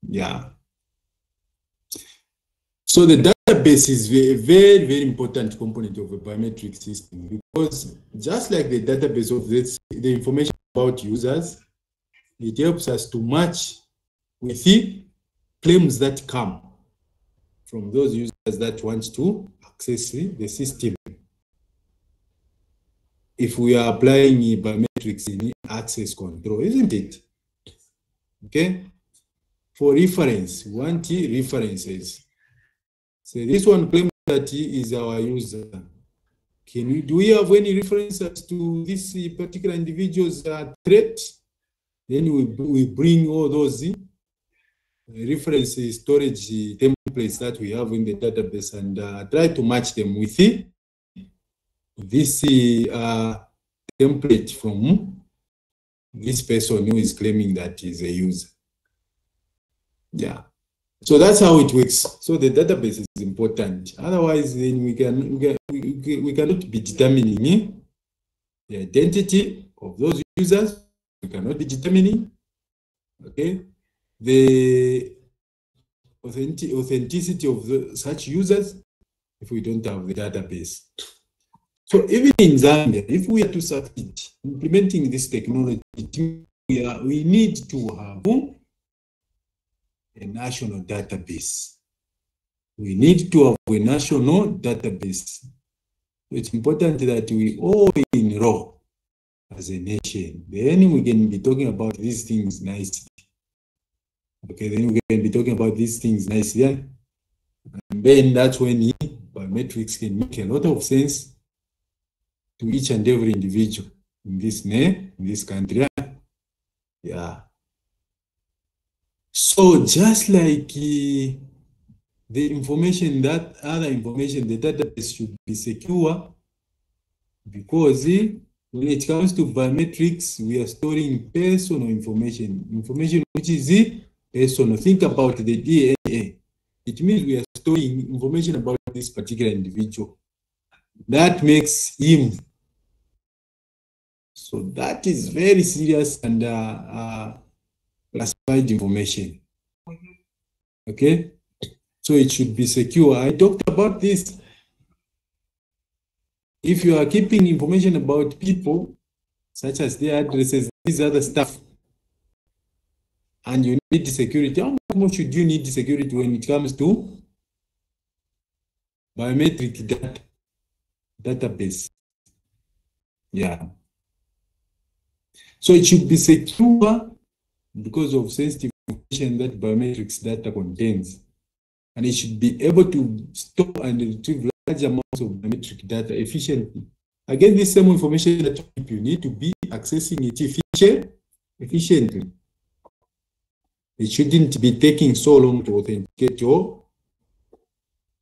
Yeah. So the database is a very, very important component of a biometric system, because just like the database of the information about users, it helps us to match with the claims that come from those users that want to access the system. If we are applying biometrics in access control, isn't it? Okay. For reference, we want references. So this one claims that he is our user. Do we have any references to this particular individual's threat? Then we bring all those reference storage templates that we have in the database and try to match them with this template from this person who is claiming that is a user. Yeah. So that's how it works. So the database is important. Otherwise, then we cannot be determining the identity of those users. We cannot be determining, okay, the authenticity of such users if we don't have the database. So even in Zambia, if we are to succeed implementing this technology, we need to have a national database. We need to have a national database. It's important that we all enroll as a nation. Then we can be talking about these things nicely. Okay, then we can be talking about these things nicely. Yeah? And then that's when biometrics can make a lot of sense to each and every individual in this country. Yeah. So just like the the information, that other information, the database should be secure, because when it comes to biometrics, we are storing personal information which is personal. Think about the DNA. It means we are storing information about this particular individual. That makes him. So that is very serious and classified information. Okay? So it should be secure. I talked about this. If you are keeping information about people, such as their addresses, these other stuff, and you need security, how much more should you need security when it comes to biometric database? Yeah. So it should be secure because of sensitive information that biometrics data contains. And it should be able to store and retrieve large amounts of biometric data efficiently. Again, this same information that you need to be accessing it efficiently. It shouldn't be taking so long to authenticate or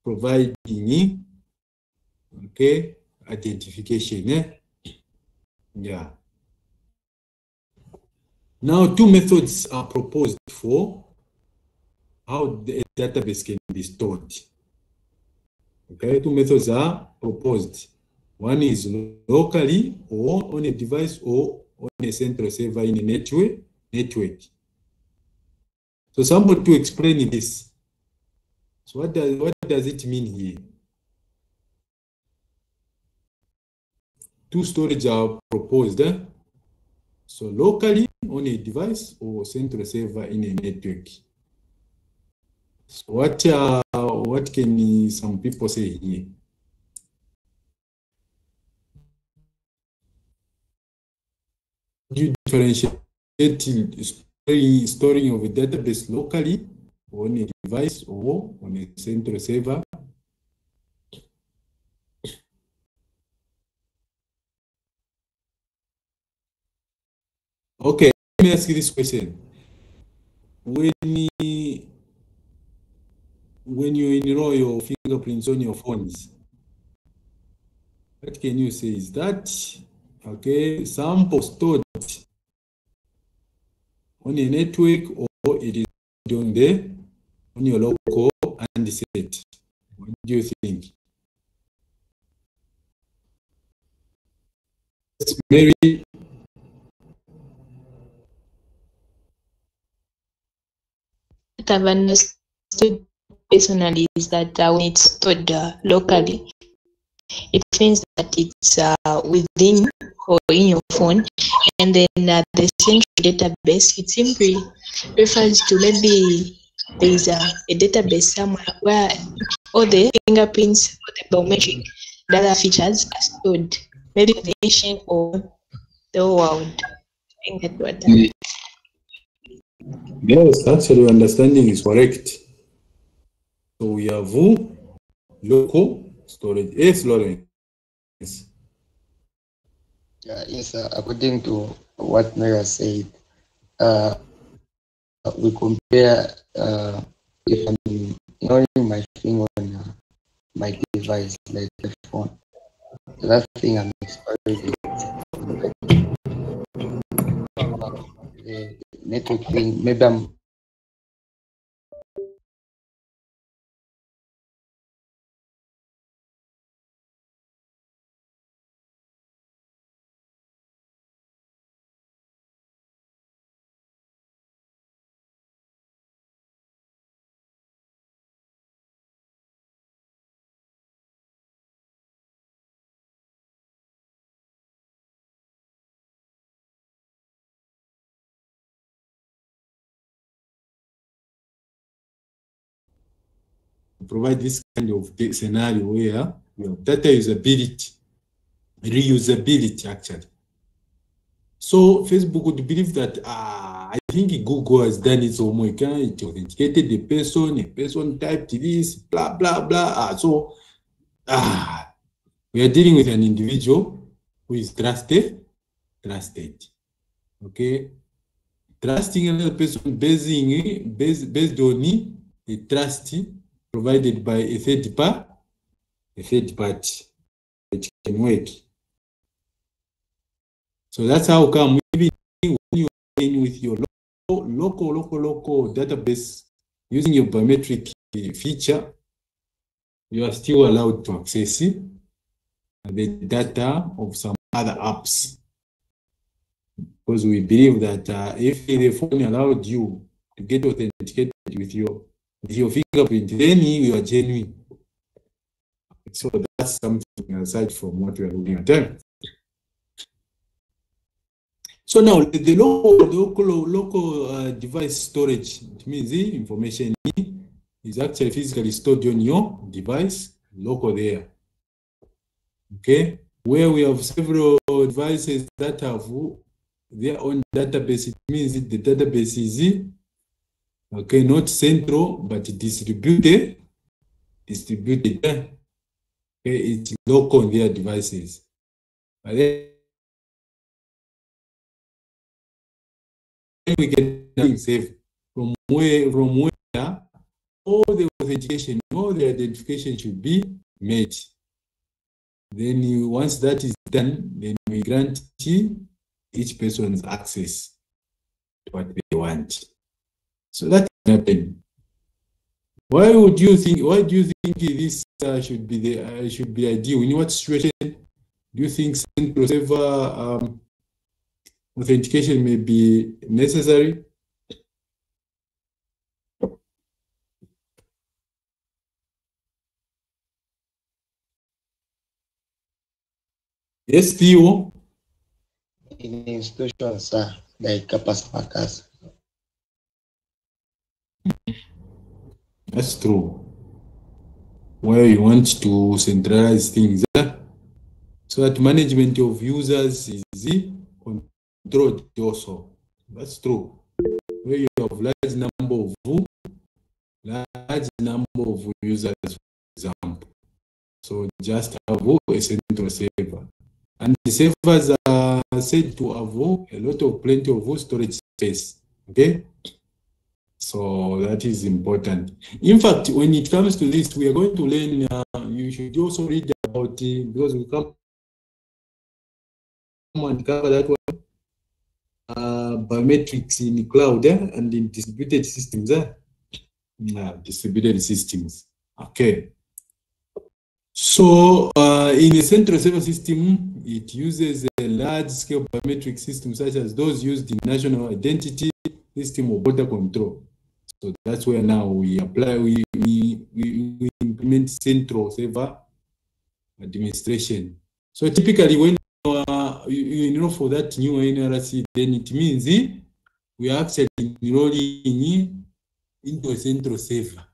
providing, okay, identification. Yeah. Now, two methods are proposed for how the database can be stored. Okay, two methods are proposed. One is locally or on a device or on a central server in a network. So somebody to explain this. So what does it mean here? Two storage are proposed. So locally on a device or central server in a network. So what can some people say here? Do you differentiate storing of a database locally on a device or on a central server? Okay, let me ask you this question. When you enroll your fingerprints on your phones, what can you say? Is that, okay, sample stored on a network or it is on your local handset? What do you think? Mary? What I've understood personally is that when it's stored locally, it means that it's within or in your phone, and then the central database, it simply refers to maybe there's a database somewhere where all the fingerprints, all the biometric data features are stored, maybe the nation or the whole world. I think that's what that. Yes, actually, your understanding is correct. So we have local storage. Yes, Lawrence. Yes, according to what Mara said, we compare if I'm ignoring my finger on my device, like the phone. So that thing I'm expiring the network thing. Maybe I'm provide this kind of scenario where you have data usability, reusability actually. So Facebook would believe that I think Google has done its homework. It authenticated the person typed this, blah blah blah. So we are dealing with an individual who is trusted. Okay, trusting another person based on the trust provided by a third party. It can work. So that's how come even when you are in with your local database using your biometric feature, you are still allowed to access the data of some other apps. Because we believe that if the phone allowed you to get authenticated with your fingerprint, then you are genuine. So that's something aside from what we are looking at. So now the local device storage, it means the information is actually physically stored on your device, local there. Okay, where we have several devices that have their own database, it means the database is okay, not central but distributed. Okay, it's local on their devices. But then we can save from where all the authentication, all the identification should be made. Then once that is done, then we grant each person's access to what they want. So that can happen. Why do you think this should be ideal? In what situation do you think central server authentication may be necessary? Yes, Theo. In institutions, sir, like Kapasa Makasa. That's true. Where you want to centralize things, so that management of users is controlled also. That's true. Where you have large number of users, for example. So just have a central server. And the servers are said to have plenty of storage space. Okay? So that is important. In fact, when it comes to this, we are going to learn, you should also read about it, because we come and cover that one, biometrics in cloud and in distributed systems. Distributed systems. Okay. So in a central server system, it uses a large-scale biometric system such as those used in national identity system or border control. So that's where now we apply, we implement central server administration. So typically when for that new NRC, then it means we are actually enrolling into a central server.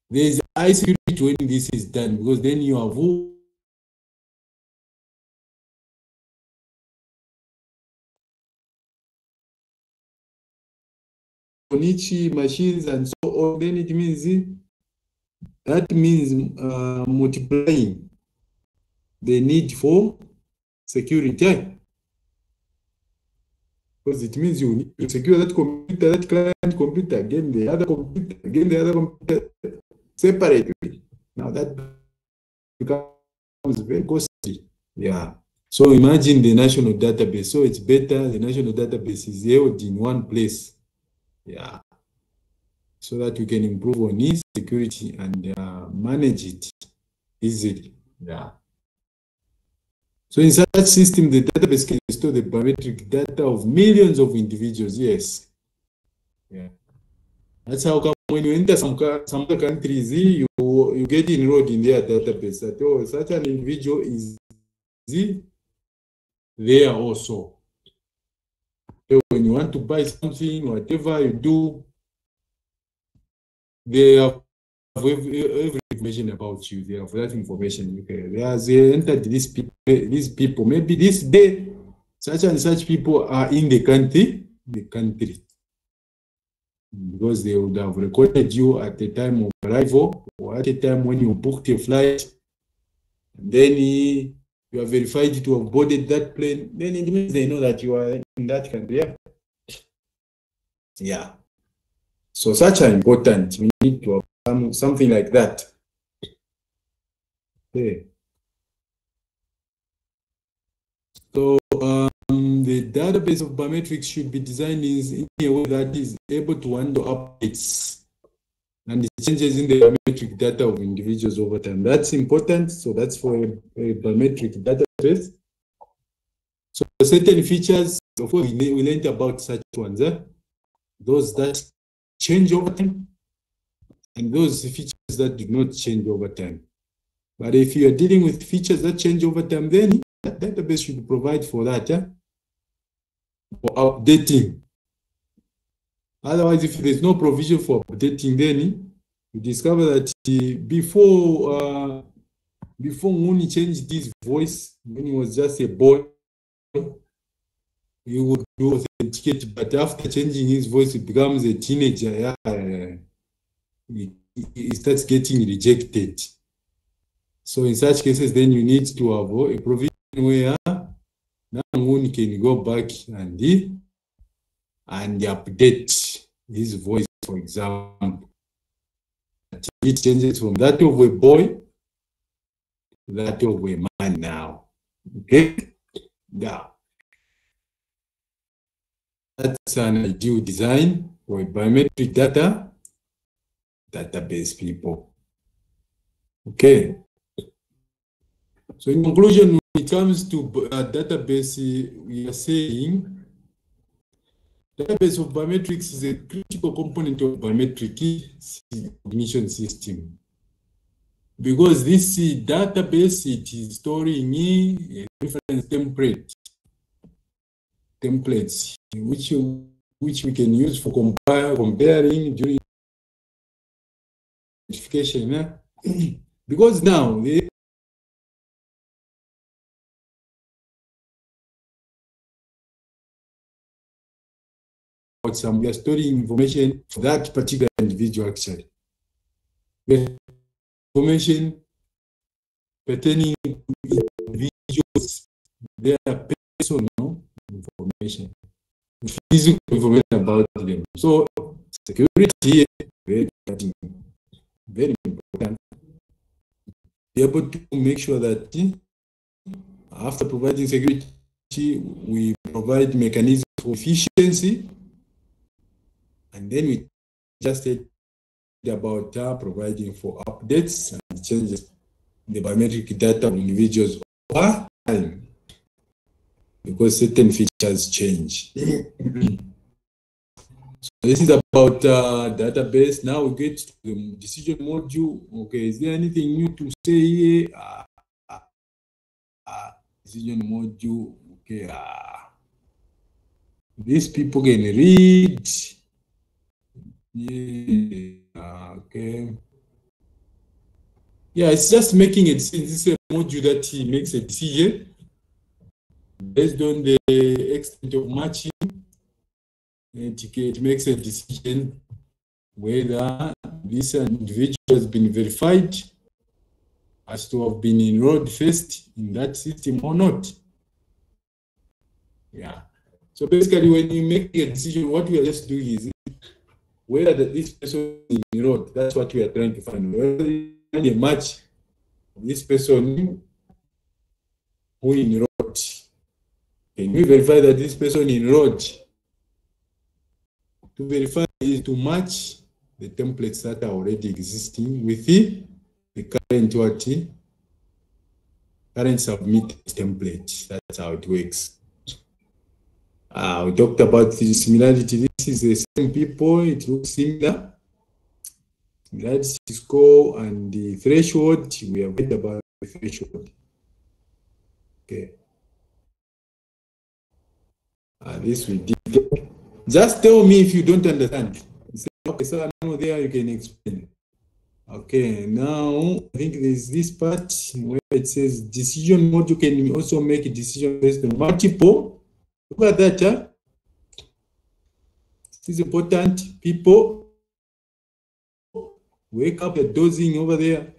There is high security when this is done, because then you have on each machines and so on. Then it means multiplying the need for security. Because it means you need to secure that computer, that client computer, again the other computer, again the other computer separately. Now that becomes very costly. Yeah. So imagine the national database. So it's better the national database is held in one place. Yeah. So that we can improve on its security and manage it easily. Yeah. So in such system, the database can store the biometric data of millions of individuals. Yes. Yeah. That's how come when you enter some other countries, you get enrolled in their database. That such an individual is there also. So when you want to buy something, whatever you do, they have every information about you. They have that information. Okay. They entered these people. Maybe this day, such and such people are in the country. Because they would have recorded you at the time of arrival or at the time when you booked a flight. And then you are verified to have boarded that plane. Then it means they know that you are in that country. Yeah. So such are important. We need to have something like that. Okay. So the database of biometrics should be designed in a way that is able to handle updates and the changes in the biometric data of individuals over time. That's important. So that's for a biometric database. So certain features, of course, we learned about such ones, those that change over time, and those features that do not change over time. But if you are dealing with features that change over time, then that database should provide for that, for updating. Otherwise, if there's no provision for updating, then you discover that before Nguni changed his voice when he was just a boy, he would do authenticate, but after changing his voice, he becomes a teenager. He starts getting rejected. So in such cases, then you need to have a provision where now Nguni can go back and update his voice, for example. It changes from that of a boy to that of a man now. Okay? Yeah. That's an ideal design for a biometric database, people. Okay. So in conclusion, when it comes to database, we are saying database of biometrics is a critical component of biometric ignition system. Because this database, it is storing a reference templates, which we can use for comparing during identification. Because now we are storing information for that particular individual actually. Information pertaining to individuals, their personal information, physical information about them. So security is very important. Be able to make sure that after providing security, we provide mechanisms for efficiency, and then we just said about providing for updates and changes in the biometric data of individuals over time, because certain features change. So this is about database. Now we get to the decision module. Okay, is there anything new to say here? Decision module. Okay, these people can read. Yeah, okay. Yeah, it's just making a decision. This is a module that he makes a decision based on the extent of matching. It makes a decision whether this individual has been verified as to have been enrolled first in that system or not. Yeah. So basically, when you make a decision, what we are just doing is whether this person is enrolled. That's what we are trying to find. Whether a match this person who enrolled. Can we verify that this person enrolled? To verify is to match the templates that are already existing with the current current submitted template. That's how it works. We talked about the similarity. This is the same people. It looks similar. That's the score and the threshold. We have read about the threshold. Okay. This we did. Just tell me if you don't understand. Say, okay, so I know there you can explain. Okay, now I think there's this part where it says decision module can also make a decision based on multiple. Look at that. This is important. People wake up the dosing over there.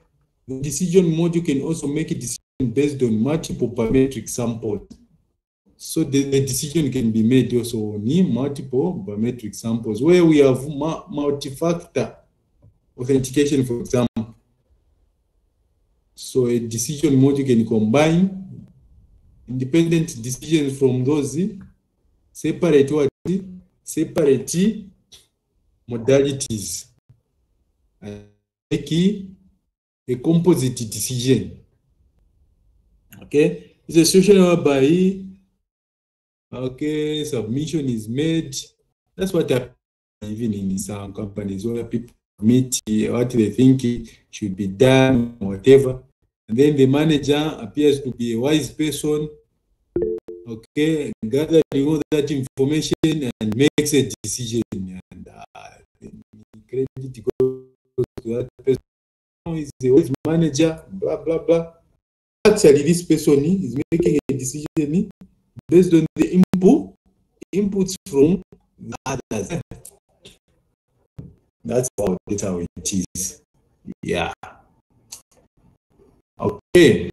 The decision module can also make a decision based on multiple biometric samples. So the decision can be made also on multiple biometric samples where we have multi-factor authentication, for example. So a decision module can combine independent decisions from those separate modalities and make a composite decision. Okay, it's a situation whereby submission is made. That's what happens even in some companies where people meet what they think should be done, or whatever, and then the manager appears to be a wise person. Okay, gathering all that information and makes a decision, and the credit goes to that person. Is a wise manager, blah blah blah. Actually, this person is making a decision based on the inputs from the others. That's how it is. Yeah. Okay.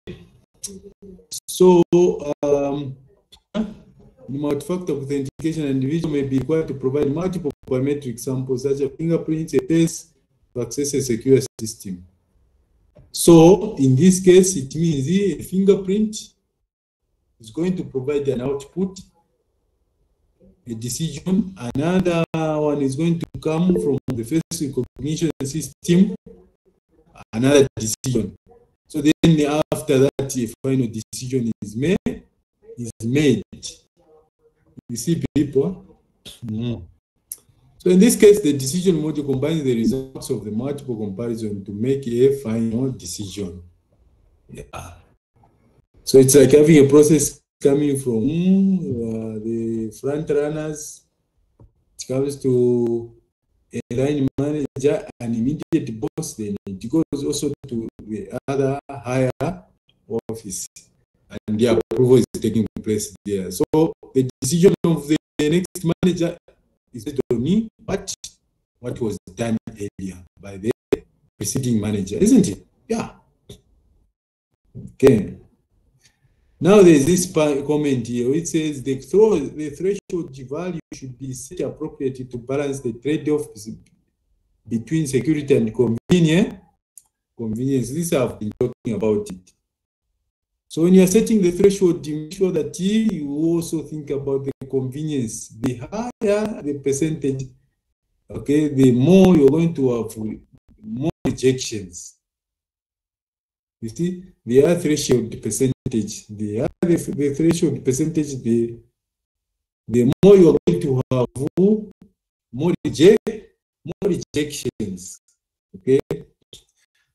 So, multi-factor authentication, an individual may be required to provide multiple biometric samples such as fingerprints, a face, to access a secure system. So, in this case, it means a fingerprint is going to provide an output, a decision. Another one is going to come from the face recognition system, another decision. So then after that, a final decision is made. You see, people? So in this case, the decision module combines the results of the multiple comparison to make a final decision. Yeah. So it's like having a process coming from the front runners. It comes to a line manager and immediate boss, then it goes also to the other higher office, and the approval is taking place there. So the decision of the next manager is based on what was done earlier by the preceding manager, isn't it? Yeah. Okay. Now there's this comment here which says the threshold value should be set appropriately to balance the trade-off between security and convenience. This I've been talking about it. So when you're setting the threshold, you make sure that you also think about the convenience. The higher the percentage, okay, the more you're going to have more rejections. You see, the higher threshold percentage, the higher the threshold percentage, the more you're going to have more rejections. Okay,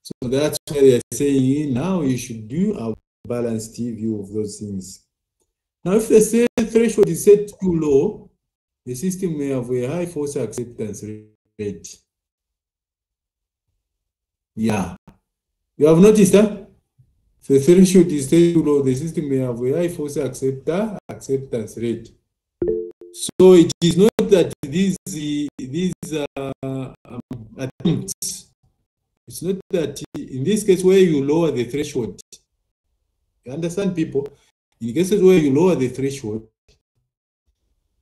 so that's why they're saying now you should do a balanced view of those things. Now, if the threshold is set too low, the system may have a high false acceptance rate. Yeah, you have noticed that the threshold is set too low, the system may have a high false acceptance rate. So it is not that these attempts. It's not that in this case where you lower the threshold. You understand, people? In cases where you lower the threshold,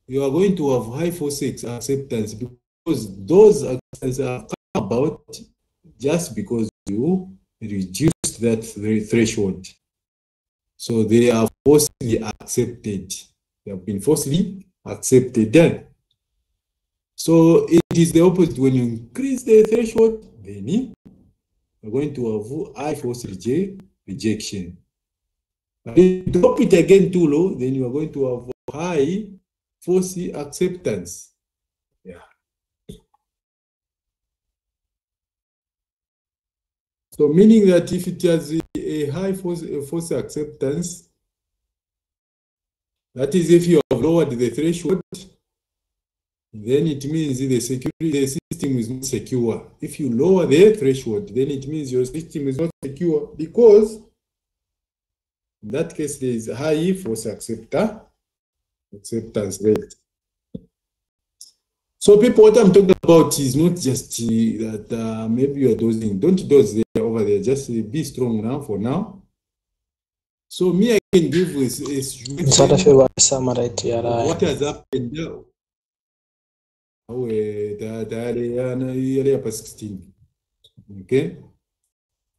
you are going to have high false acceptance because those acceptances are about just because you reduced that threshold. So they are falsely accepted. They have been falsely accepted then. So it is the opposite. When you increase the threshold, then you're going to have high false rejection. But if you drop it again too low, then you are going to have high false acceptance. Yeah. So meaning that if it has a high false acceptance, that is if you have lowered the threshold, then it means the system is not secure. If you lower the threshold, then it means your system is not secure because in that case there is a high false acceptance rate. So people, what I'm talking about is not just that maybe you are dozing. Don't doze there over there. Just be strong now for now. So me, I can give a situation Nzatafeba summary what has happened now. Yale hapa 16. Okay?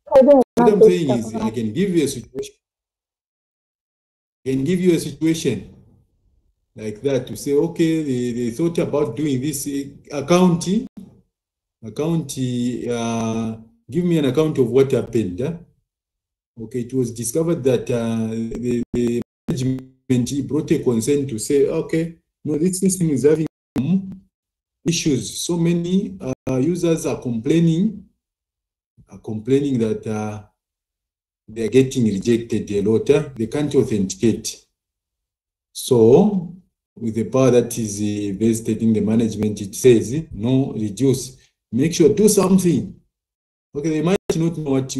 What I'm saying is I can give you a situation. I can give you a situation like that to say, okay, they thought about doing this accounting. Give me an account of what happened. Okay, it was discovered that the management brought a consent to say, okay, no, this system is having issues. So many users are complaining that they are getting rejected a lot. They can't authenticate. So, with the power that is vested in the management, it says, no, reduce. Make sure, do something. Okay, they might not know what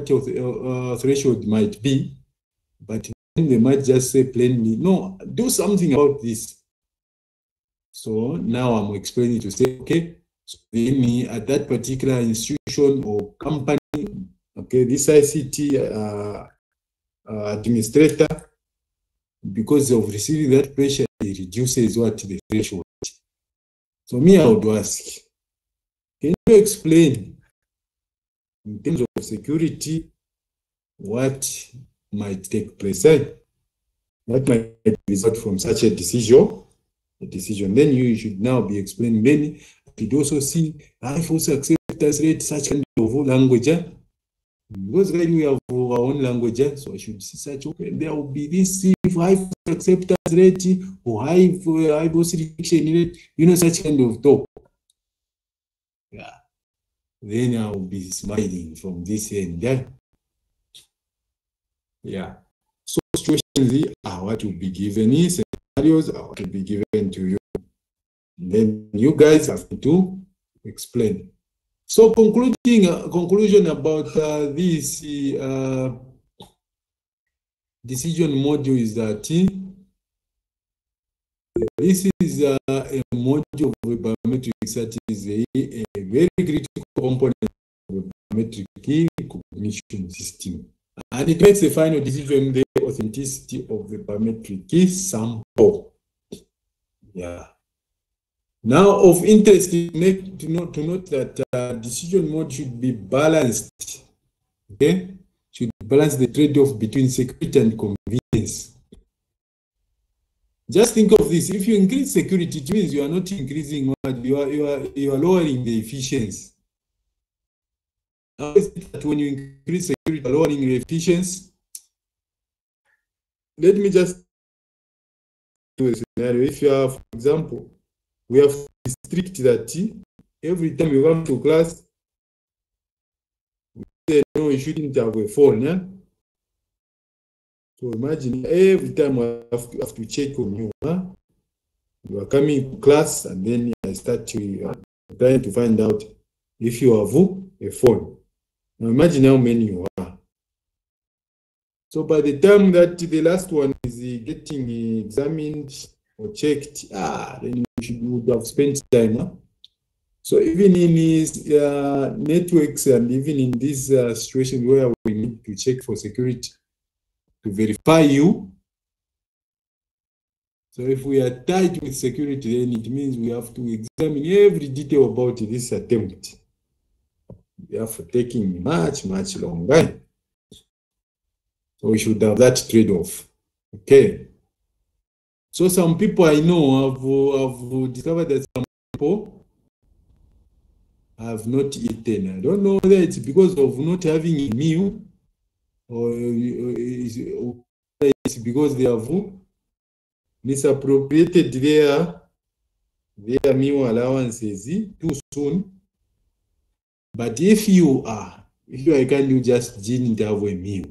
your threshold might be, but they might just say plainly, no, do something about this. So now I'm explaining to say, okay, so then at that particular institution or company, okay, this ICT administrator, because of receiving that pressure, it reduces what the threshold. So me, I would ask, can you explain in terms of security what might take place? What might result from such a decision? Then you should now be explaining. Then you should also see high false acceptance rate, such kind of language. Because when we have our own language, so I should see such, okay, there will be this high false acceptance rate or high false rejection rate, such kind of talk. Yeah. Then I will be smiling from this end. Yeah. So situations are what will be given in scenarios are what will be given to you. Then you guys have to explain. So conclusion about this decision module is that this is a module of biometrics that is a very critical component of the biometric recognition system. And it makes the final decision the authenticity of the biometric sample. Yeah. Now, of interest to note that decision mode should be balanced. Okay, should balance the trade-off between security and convenience. Just think of this: if you increase security, it means you are not increasing what you are lowering the efficiency. How is it that when you increase security, you are lowering the efficiency? Let me just do a scenario. If you are, for example, we have strict that every time you come to class, no, you shouldn't have a phone. Yeah? So imagine every time I have to check on you. Huh? You are coming to class and then I start trying to find out if you have a phone. Now imagine how many you are. So by the time that the last one is getting examined or checked, then you would have spent time. Huh? So even in these networks and even in this situation where we need to check for security to verify you. So if we are tight with security, then it means we have to examine every detail about this attempt. Therefore, taking much longer. So we should have that trade-off. Okay. So some people I know have discovered that some people have not eaten. I don't know whether it's because of not having a meal or it's because they have misappropriated their meal allowances too soon. But if you can you just didn't have a meal,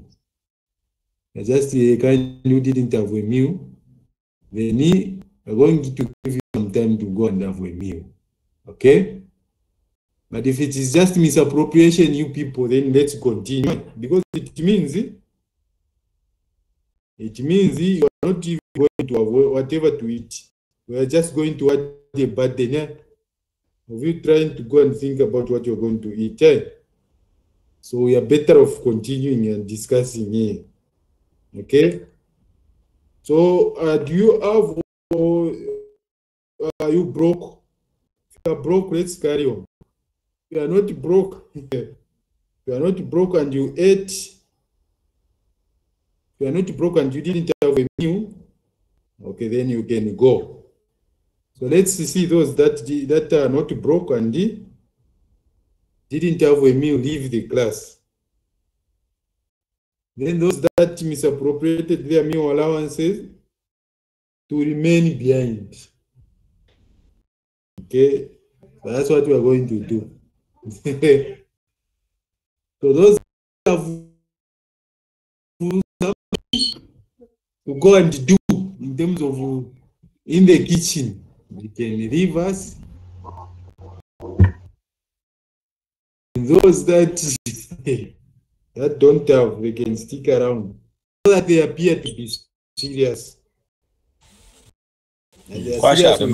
you didn't have a meal, then we're going to give you some time to go and have a meal. Okay? But if it is just misappropriation, you people, then let's continue. Because it means you are not even going to have whatever to eat. We are just going to add a burden of you trying to go and think about what you're going to eat. So we are better off continuing and discussing here. Okay. So do you have, or are you broke? If you are broke, let's carry on. If you are not broke, if you are not broke and you ate, if you are not broke and you didn't have a meal, okay, then you can go. So let's see those that are not broke and didn't have a meal, leave the class. Then those that misappropriated their meal allowances to remain behind. Okay, so that's what we are going to do. So those have to go and do in terms of in the kitchen, you can leave us. And those that that don't have, they can stick around so that they appear to be serious. And they are serious with